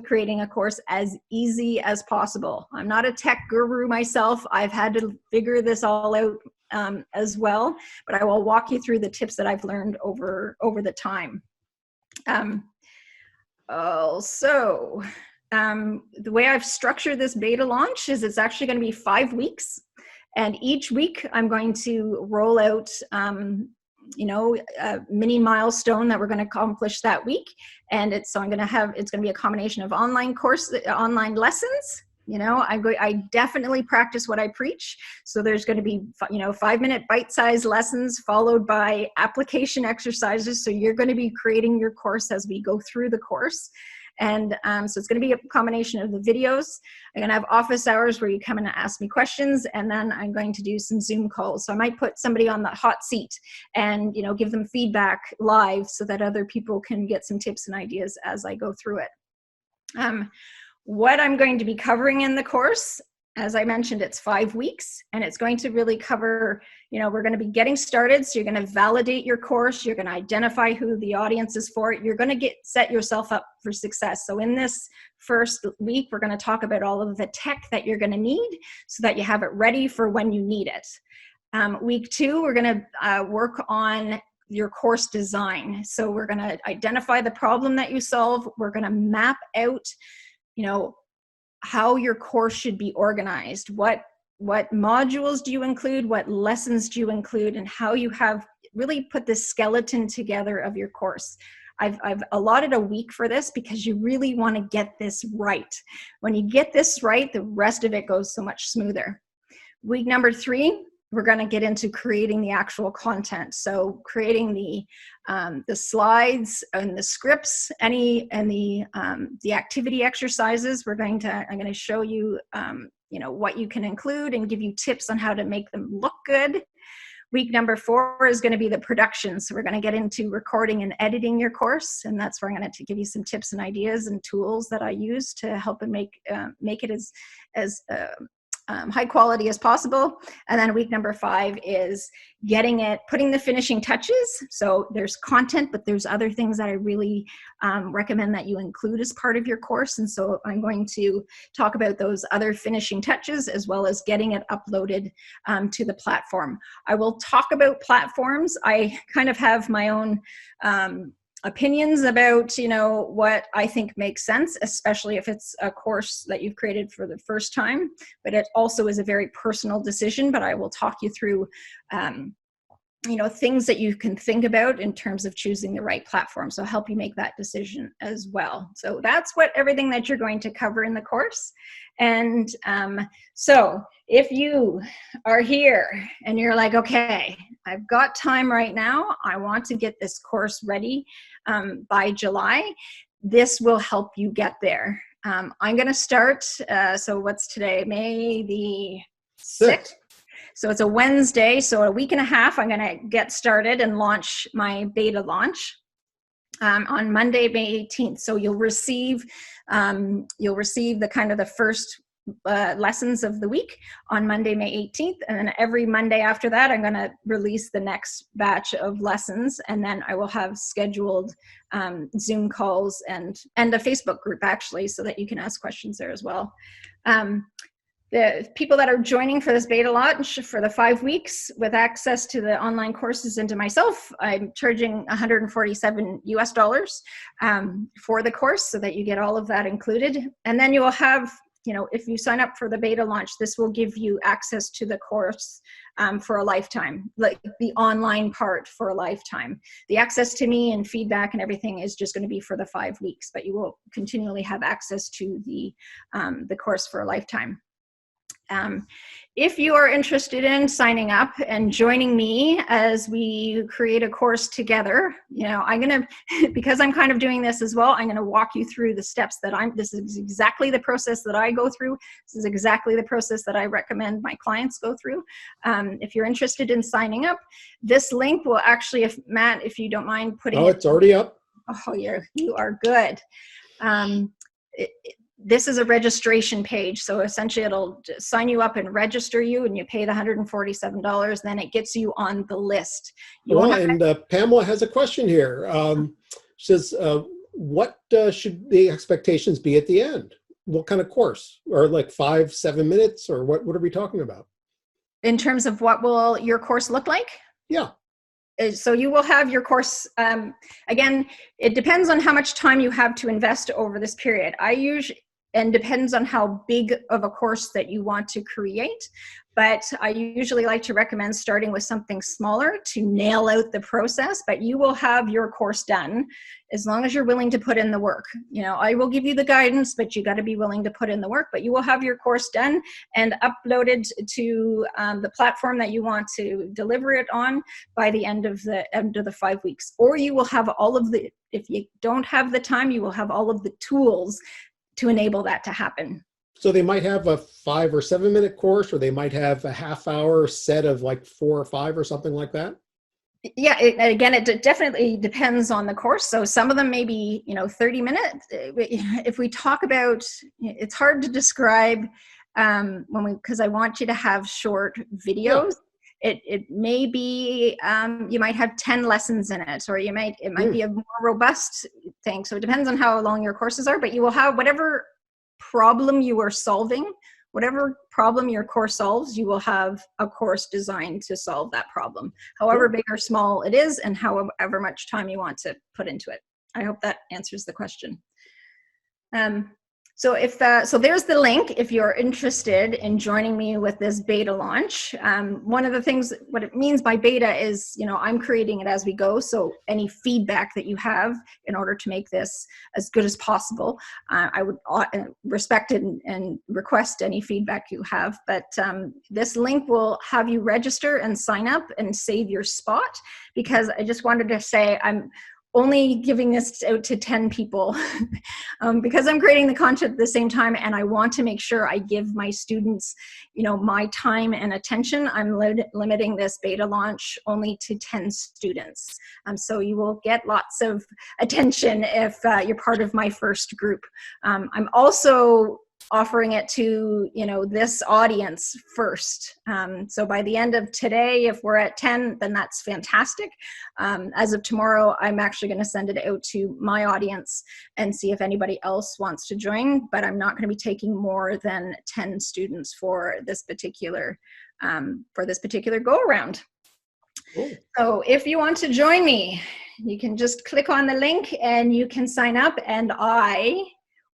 creating a course, as easy as possible. I'm not a tech guru myself. I've had to figure this all out as well, but I will walk you through the tips that I've learned over the time. The way I've structured this beta launch is it's actually going to be 5 weeks. And each week I'm going to roll out, you know, a mini milestone that we're going to accomplish that week. And it's going to be a combination of online lessons. You know, I definitely practice what I preach. So there's going to be, you know, 5-minute bite-sized lessons followed by application exercises. So you're going to be creating your course as we go through the course. And so it's going to be a combination of the videos. I'm going to have office hours where you come in and ask me questions, and then I'm going to do some Zoom calls. So I might put somebody on the hot seat and, you know, give them feedback live so that other people can get some tips and ideas as I go through it. What I'm going to be covering in the course, as I mentioned, it's 5 weeks, and it's going to really cover, you know, we're going to be getting started. So you're going to validate your course. You're going to identify who the audience is for. You're going to set yourself up for success. So in this first week, we're going to talk about all of the tech that you're going to need so that you have it ready for when you need it. Week 2, we're going to work on your course design. So we're going to identify the problem that you solve. We're going to map out, you know, how your course should be organized. What modules do you include? What lessons do you include? And how you have really put the skeleton together of your course. I've allotted a week for this because you really want to get this right. When you get this right, the rest of it goes so much smoother. Week number 3, we're going to get into creating the actual content. So creating the slides and the scripts, the activity exercises. I'm going to show you, you know, what you can include and give you tips on how to make them look good. Week number 4 is going to be the production. So we're going to get into recording and editing your course, and that's where I'm going to give you some tips and ideas and tools that I use to help and make it as high quality as possible. And then week number 5 is putting the finishing touches. So there's content, but there's other things that I really recommend that you include as part of your course. And so I'm going to talk about those other finishing touches as well as getting it uploaded to the platform. I will talk about platforms. I kind of have my own opinions about, you know, what I think makes sense, especially if it's a course that you've created for the first time, but it also is a very personal decision. But I will talk you through, you know, things that you can think about in terms of choosing the right platform. So help you make that decision as well. So that's everything that you're going to cover in the course. And so if you are here and you're like, okay, I've got time right now, I want to get this course ready by July, this will help you get there. I'm going to start, so what's today? May the 6th. So it's a Wednesday, so a week and a half, I'm going to get started and launch my beta launch on Monday, May 18th. So you'll receive the kind of the first lessons of the week on Monday, May 18th. And then every Monday after that, I'm going to release the next batch of lessons. And then I will have scheduled Zoom calls and a Facebook group, actually, so that you can ask questions there as well. The people that are joining for this beta launch for the 5 weeks with access to the online courses and to myself, I'm charging $147 US for the course so that you get all of that included. And then you will have, you know, if you sign up for the beta launch, this will give you access to the course for a lifetime, like the online part for a lifetime. The access to me and feedback and everything is just going to be for the 5 weeks, but you will continually have access to the course for a lifetime. If you are interested in signing up and joining me as we create a course together, you know, I'm going to, because I'm kind of doing this as well, I'm going to walk you through the steps that this is exactly the process that I go through. This is exactly the process that I recommend my clients go through. If you're interested in signing up, this link will actually, Matt, if you don't mind putting it. Oh, it's already up. Oh, you are good. This is a registration page. So essentially it'll sign you up and register you, and you pay the $147. Then it gets you on the list. Pamela has a question here. She says, what should the expectations be at the end? What kind of course? Or like 5-7 minutes? Or what are we talking about? In terms of what will your course look like? Yeah. So you will have your course, again, it depends on how much time you have to invest over this period. And depends on how big of a course that you want to create. but I usually like to recommend starting with something smaller to nail out the process, but you will have your course done as long as you're willing to put in the work. You know, I will give you the guidance, but you got to be willing to put in the work, but you will have your course done and uploaded to the platform that you want to deliver it on by the end of the 5 weeks. Or you will have all of the, if you don't have the time, you will have all of the tools to enable that to happen. So they might have a 5 or 7 minute course, or they might have a half-hour set of like 4 or 5 or something like that. Yeah, again, it definitely depends on the course. So some of them may be, 30 minutes. If we talk about, it's hard to describe because I want you to have short videos. Yeah. It may be, you might have 10 lessons in it, or it might be a more robust thing. So it depends on how long your courses are, but you will have whatever problem you are solving, whatever problem your course solves, you will have a course designed to solve that problem, however big or small it is, and however much time you want to put into it. I hope that answers the question. So so there's the link if you're interested in joining me with this beta launch. One of the things, what it means by beta is, I'm creating it as we go. So any feedback that you have in order to make this as good as possible, I would respect and request any feedback you have. But this link will have you register and sign up and save your spot, because I just wanted to say I'm only giving this out to 10 people because I'm creating the content at the same time, and I want to make sure I give my students, my time and attention. I'm limiting this beta launch only to 10 students. So you will get lots of attention if you're part of my first group. I'm also offering it to, this audience first. So by the end of today, if we're at 10, then that's fantastic. As of tomorrow, I'm actually going to send it out to my audience and see if anybody else wants to join, but I'm not going to be taking more than 10 students for this particular go around. Cool. So if you want to join me, you can just click on the link and you can sign up. And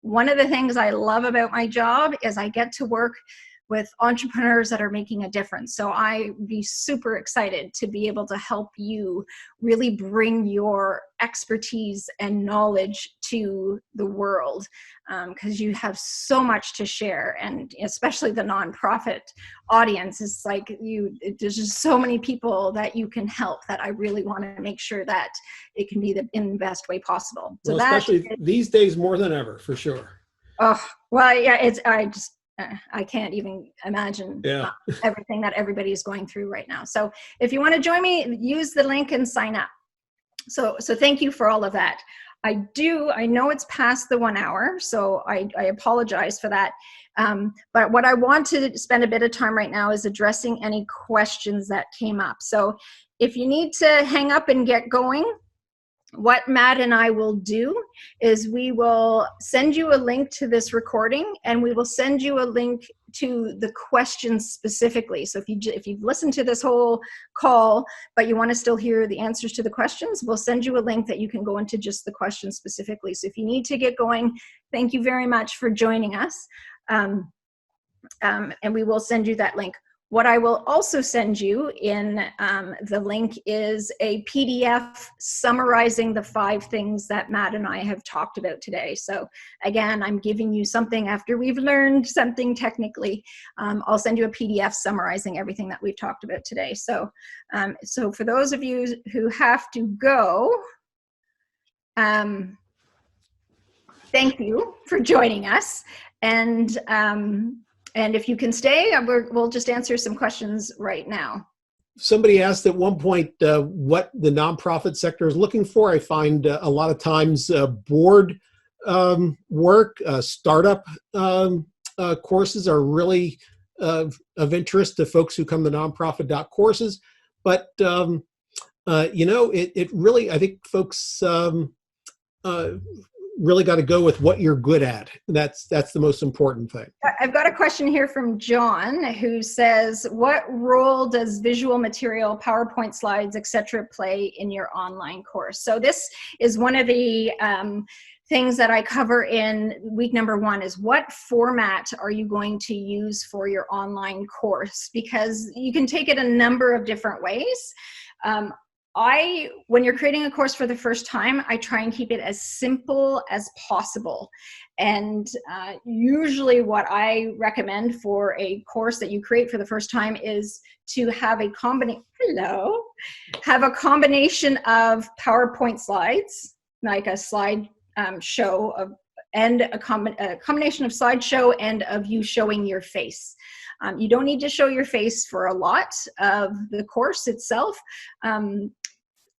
one of the things I love about my job is I get to work with entrepreneurs that are making a difference. So I'd be super excited to be able to help you really bring your expertise and knowledge to the world, because you have so much to share, and especially the nonprofit audience is like there's just so many people that you can help that I really want to make sure that it can be in the best way possible. So especially these days more than ever, for sure. Oh, well, yeah, I can't even imagine everything that everybody is going through right now. So if you want to join me, use the link and sign up. So thank you for all of that. I know it's past the 1 hour, so I apologize for that. But what I want to spend a bit of time right now is addressing any questions that came up. So if you need to hang up and get going, what Matt and I will do is we will send you a link to this recording, and we will send you a link to the questions specifically. So if you've listened to this whole call, but you want to still hear the answers to the questions, we'll send you a link that you can go into just the questions specifically. So if you need to get going, thank you very much for joining us. And we will send you that link. What I will also send you in the link is a PDF summarizing the 5 things that Matt and I have talked about today. So again, I'm giving you something after we've learned something technically. I'll send you a PDF summarizing everything that we've talked about today. So, so for those of you who have to go, thank you for joining us. And if you can stay, we'll just answer some questions right now. Somebody asked at one point what the nonprofit sector is looking for. I find a lot of times board work, startup courses are really of interest to folks who come to Nonprofit.Courses. But, it really, I think folks really got to go with what you're good at. That's the most important thing. I've got a question here from John who says, what role does visual material, PowerPoint slides, etc. play in your online course? So this is one of the things that I cover in week number 1 is what format are you going to use for your online course? Because you can take it a number of different ways. When you're creating a course for the first time, I try and keep it as simple as possible. And usually what I recommend for a course that you create for the first time is to have a combination of PowerPoint slides, like a slide show of, and a combination of slideshow and of you showing your face. You don't need to show your face for a lot of the course itself.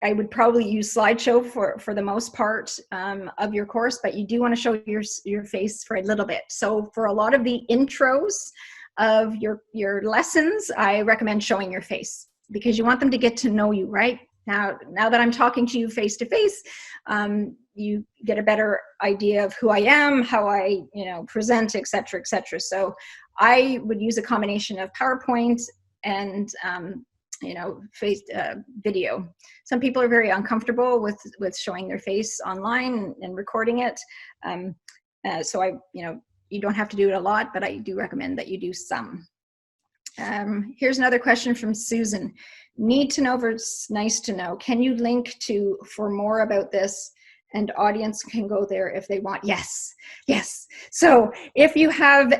I would probably use slideshow for the most part of your course, but you do want to show your face for a little bit. So for a lot of the intros of your lessons, I recommend showing your face because you want them to get to know you, right? Now that I'm talking to you face to face, you get a better idea of who I am, how I present, et cetera, et cetera. So I would use a combination of PowerPoint and face video. Some people are very uncomfortable with showing their face online and recording it. So you don't have to do it a lot, but I do recommend that you do some. Here's another question from Susan. Need to know versus nice to know. Can you link for more about this? And audience can go there if they want. Yes. So if you have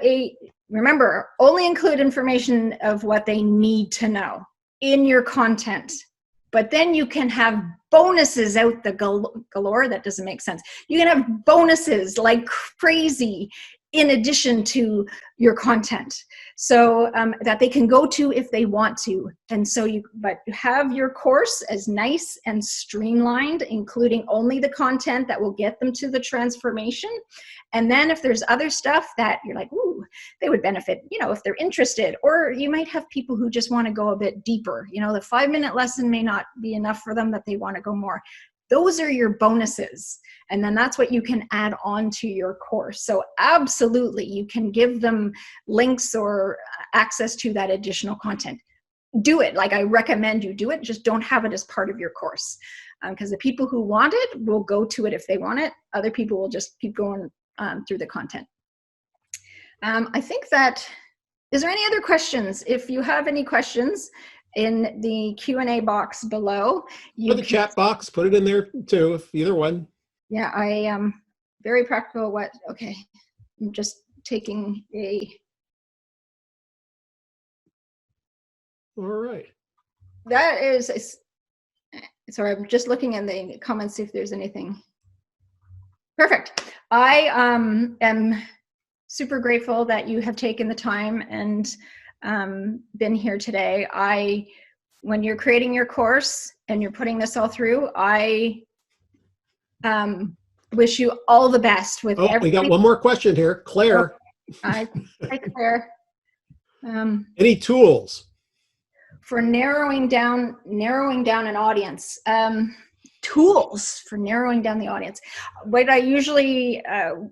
remember, only include information of what they need to know in your content. But then you can have bonuses out the galore. That doesn't make sense. You can have bonuses like crazy in addition to your content, so that they can go to if they want to. And so but you have your course as nice and streamlined, including only the content that will get them to the transformation. And then if there's other stuff that you're like, ooh, they would benefit, if they're interested, or you might have people who just want to go a bit deeper. The 5-minute lesson may not be enough for them, that they want to go more. Those are your bonuses. And then that's what you can add on to your course. So absolutely, you can give them links or access to that additional content. Do it. Like I recommend you do it. Just don't have it as part of your course. Because the people who want it will go to it if they want it. Other people will just keep going through the content. I think is there any other questions? If you have any questions, in the Q&A box below. Or the chat box, put it in there too, if either one. Yeah, I am very practical. Okay, I'm just taking All right. That is, sorry, I'm just looking in the comments, see if there's anything. Perfect. I am super grateful that you have taken the time and been here today. When you're creating your course and you're putting this all through, I wish you all the best with everything. We got one more question here. Claire. Hi, Claire. Any tools? For narrowing down an audience. Tools for narrowing down the audience. What I usually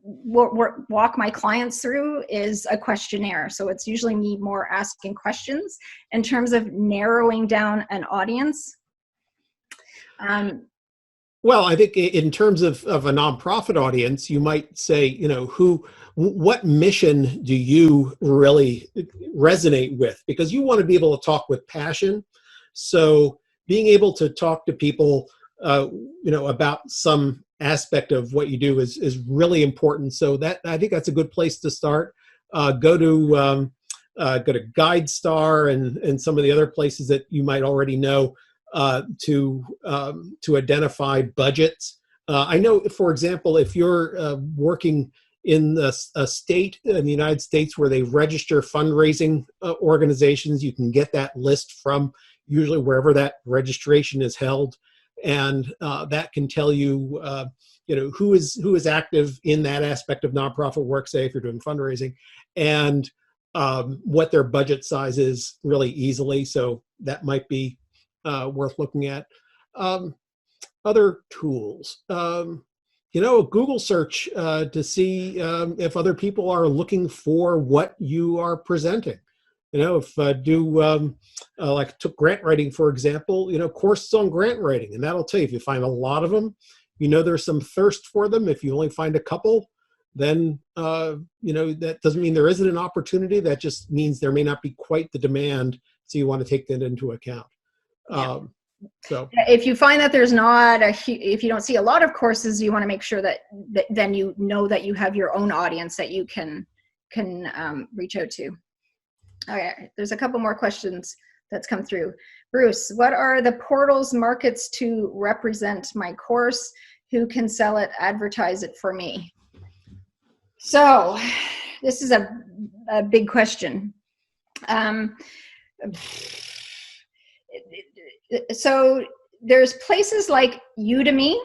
walk my clients through is a questionnaire. So it's usually me more asking questions in terms of narrowing down an audience. Well, I think in terms of a nonprofit audience, you might say, what mission do you really resonate with? Because you want to be able to talk with passion. So being able to talk to people about some aspect of what you do is really important. So I think that's a good place to start. Go to GuideStar and some of the other places that you might already know to identify budgets. I know, for example, if you're working in a state in the United States where they register fundraising organizations, you can get that list from usually wherever that registration is held. And that can tell you, who is active in that aspect of nonprofit work, say if you're doing fundraising, and what their budget size is really easily. So that might be worth looking at. Other tools, Google search to see if other people are looking for what you are presenting. Like took grant writing, for example, courses on grant writing, and that'll tell you if you find a lot of them, you know there's some thirst for them. If you only find a couple, then that doesn't mean there isn't an opportunity. That just means there may not be quite the demand. So you want to take that into account. Yeah. So if you find that there's not if you don't see a lot of courses, you want to make sure that then you know that you have your own audience that you can reach out to. Okay, there's a couple more questions that's come through. Bruce, what are the portals markets to represent my course? Who can sell it, advertise it for me? So this is a big question. So there's places like Udemy,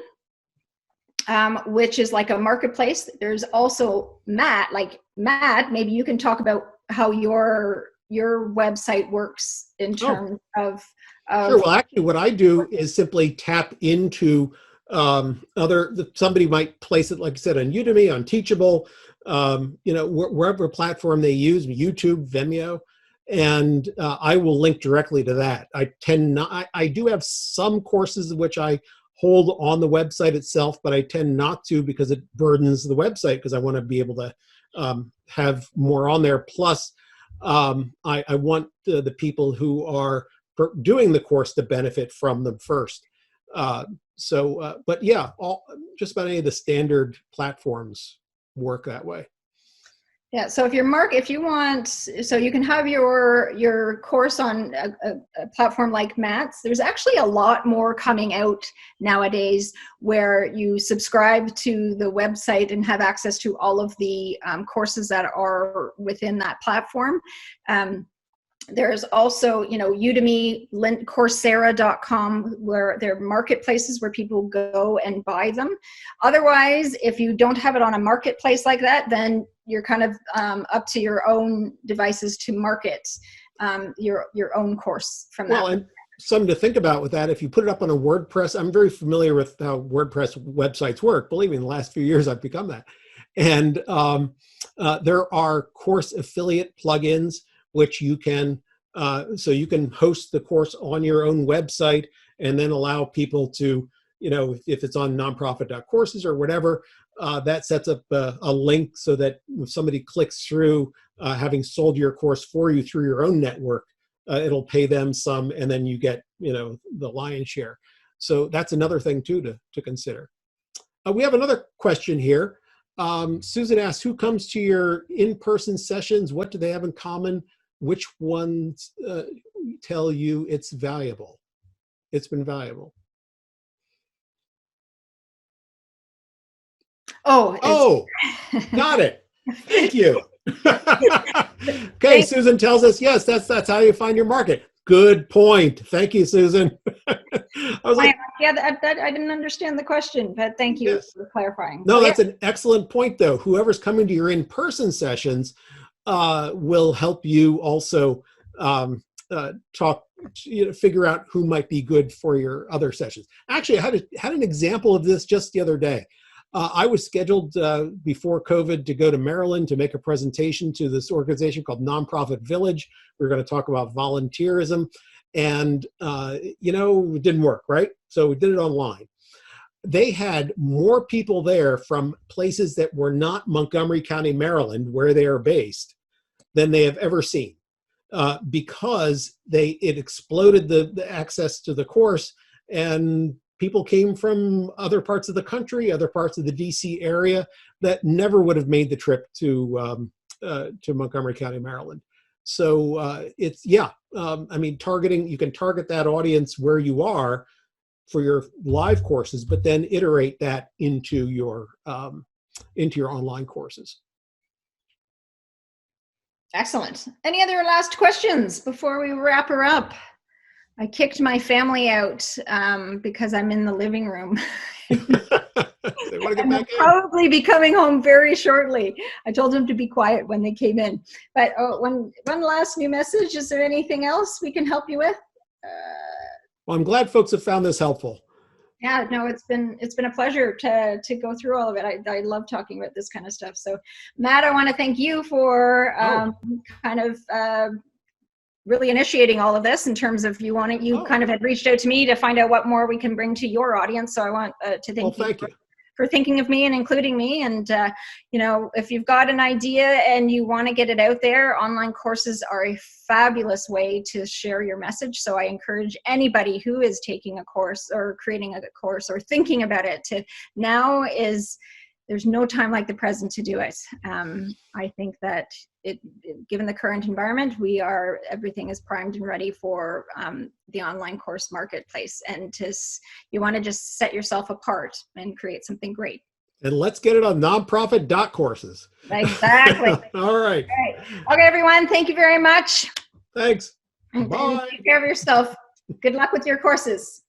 which is like a marketplace. There's also Matt, maybe you can talk about how your website works in terms of sure. Well, actually what I do is simply tap into somebody might place it, like I said, on Udemy, on Teachable, wherever platform they use, YouTube, Vimeo, and I will link directly to that. I do have some courses which I hold on the website itself, but I tend not to because it burdens the website, because I want to be able to have more on there. Plus, I want the people who are doing the course to benefit from them first. But yeah, just about any of the standard platforms work that way. Yeah. So if you want, so you can have your course on a platform like Matt's. There's actually a lot more coming out nowadays where you subscribe to the website and have access to all of the courses that are within that platform. There's also, Udemy, Coursera.com, where they're marketplaces where people go and buy them. Otherwise, if you don't have it on a marketplace like that, then you're kind of up to your own devices to market your own course from that. Well, and something to think about with that, if you put it up on a WordPress, I'm very familiar with how WordPress websites work. Believe me, in the last few years, I've become that. And there are course affiliate plugins, which you can, so you can host the course on your own website and then allow people to, if it's on Nonprofit.Courses or whatever, that sets up a link so that if somebody clicks through, having sold your course for you through your own network, it'll pay them some, and then you get, the lion's share. So that's another thing too to consider. We have another question here. Susan asks, who comes to your in-person sessions? What do they have in common? Which ones tell you it's valuable? It's been valuable. Oh, got it. Thank you. Okay, Susan tells us, yes, that's how you find your market. Good point. Thank you, Susan. I was like, yeah, I didn't understand the question, but thank you for clarifying. No, that's an excellent point, though. Whoever's coming to your in-person sessions will help you also figure out who might be good for your other sessions. Actually, I had an example of this just the other day. I was scheduled before COVID to go to Maryland to make a presentation to this organization called Nonprofit Village. We were going to talk about volunteerism, and it didn't work, right? So we did it online. They had more people there from places that were not Montgomery County, Maryland, where they are based, than they have ever seen, because it exploded the access to the course, and people came from other parts of the country, other parts of the DC area that never would have made the trip to Montgomery County, Maryland. So targeting, you can target that audience where you are for your live courses, but then iterate that into your online courses. Excellent. Any other last questions before we wrap her up? I kicked my family out because I'm in the living room. They want to get back in. Probably be coming home very shortly. I told them to be quiet when they came in. But one last new message. Is there anything else we can help you with? Well, I'm glad folks have found this helpful. Yeah, no, it's been a pleasure to go through all of it. I love talking about this kind of stuff. So, Matt, I want to thank you for really initiating all of this in terms of you kind of had reached out to me to find out what more we can bring to your audience. So I want to thank you for thinking of me and including me. And, if you've got an idea and you want to get it out there, online courses are a fabulous way to share your message. So I encourage anybody who is taking a course or creating a course or thinking about it there's no time like the present to do it. I think that given the current environment, everything is primed and ready for the online course marketplace. And you want to just set yourself apart and create something great. And let's get it on Nonprofit.Courses. Exactly. All right. Okay, everyone. Thank you very much. Thanks. And Bye. take care of yourself. Good luck with your courses.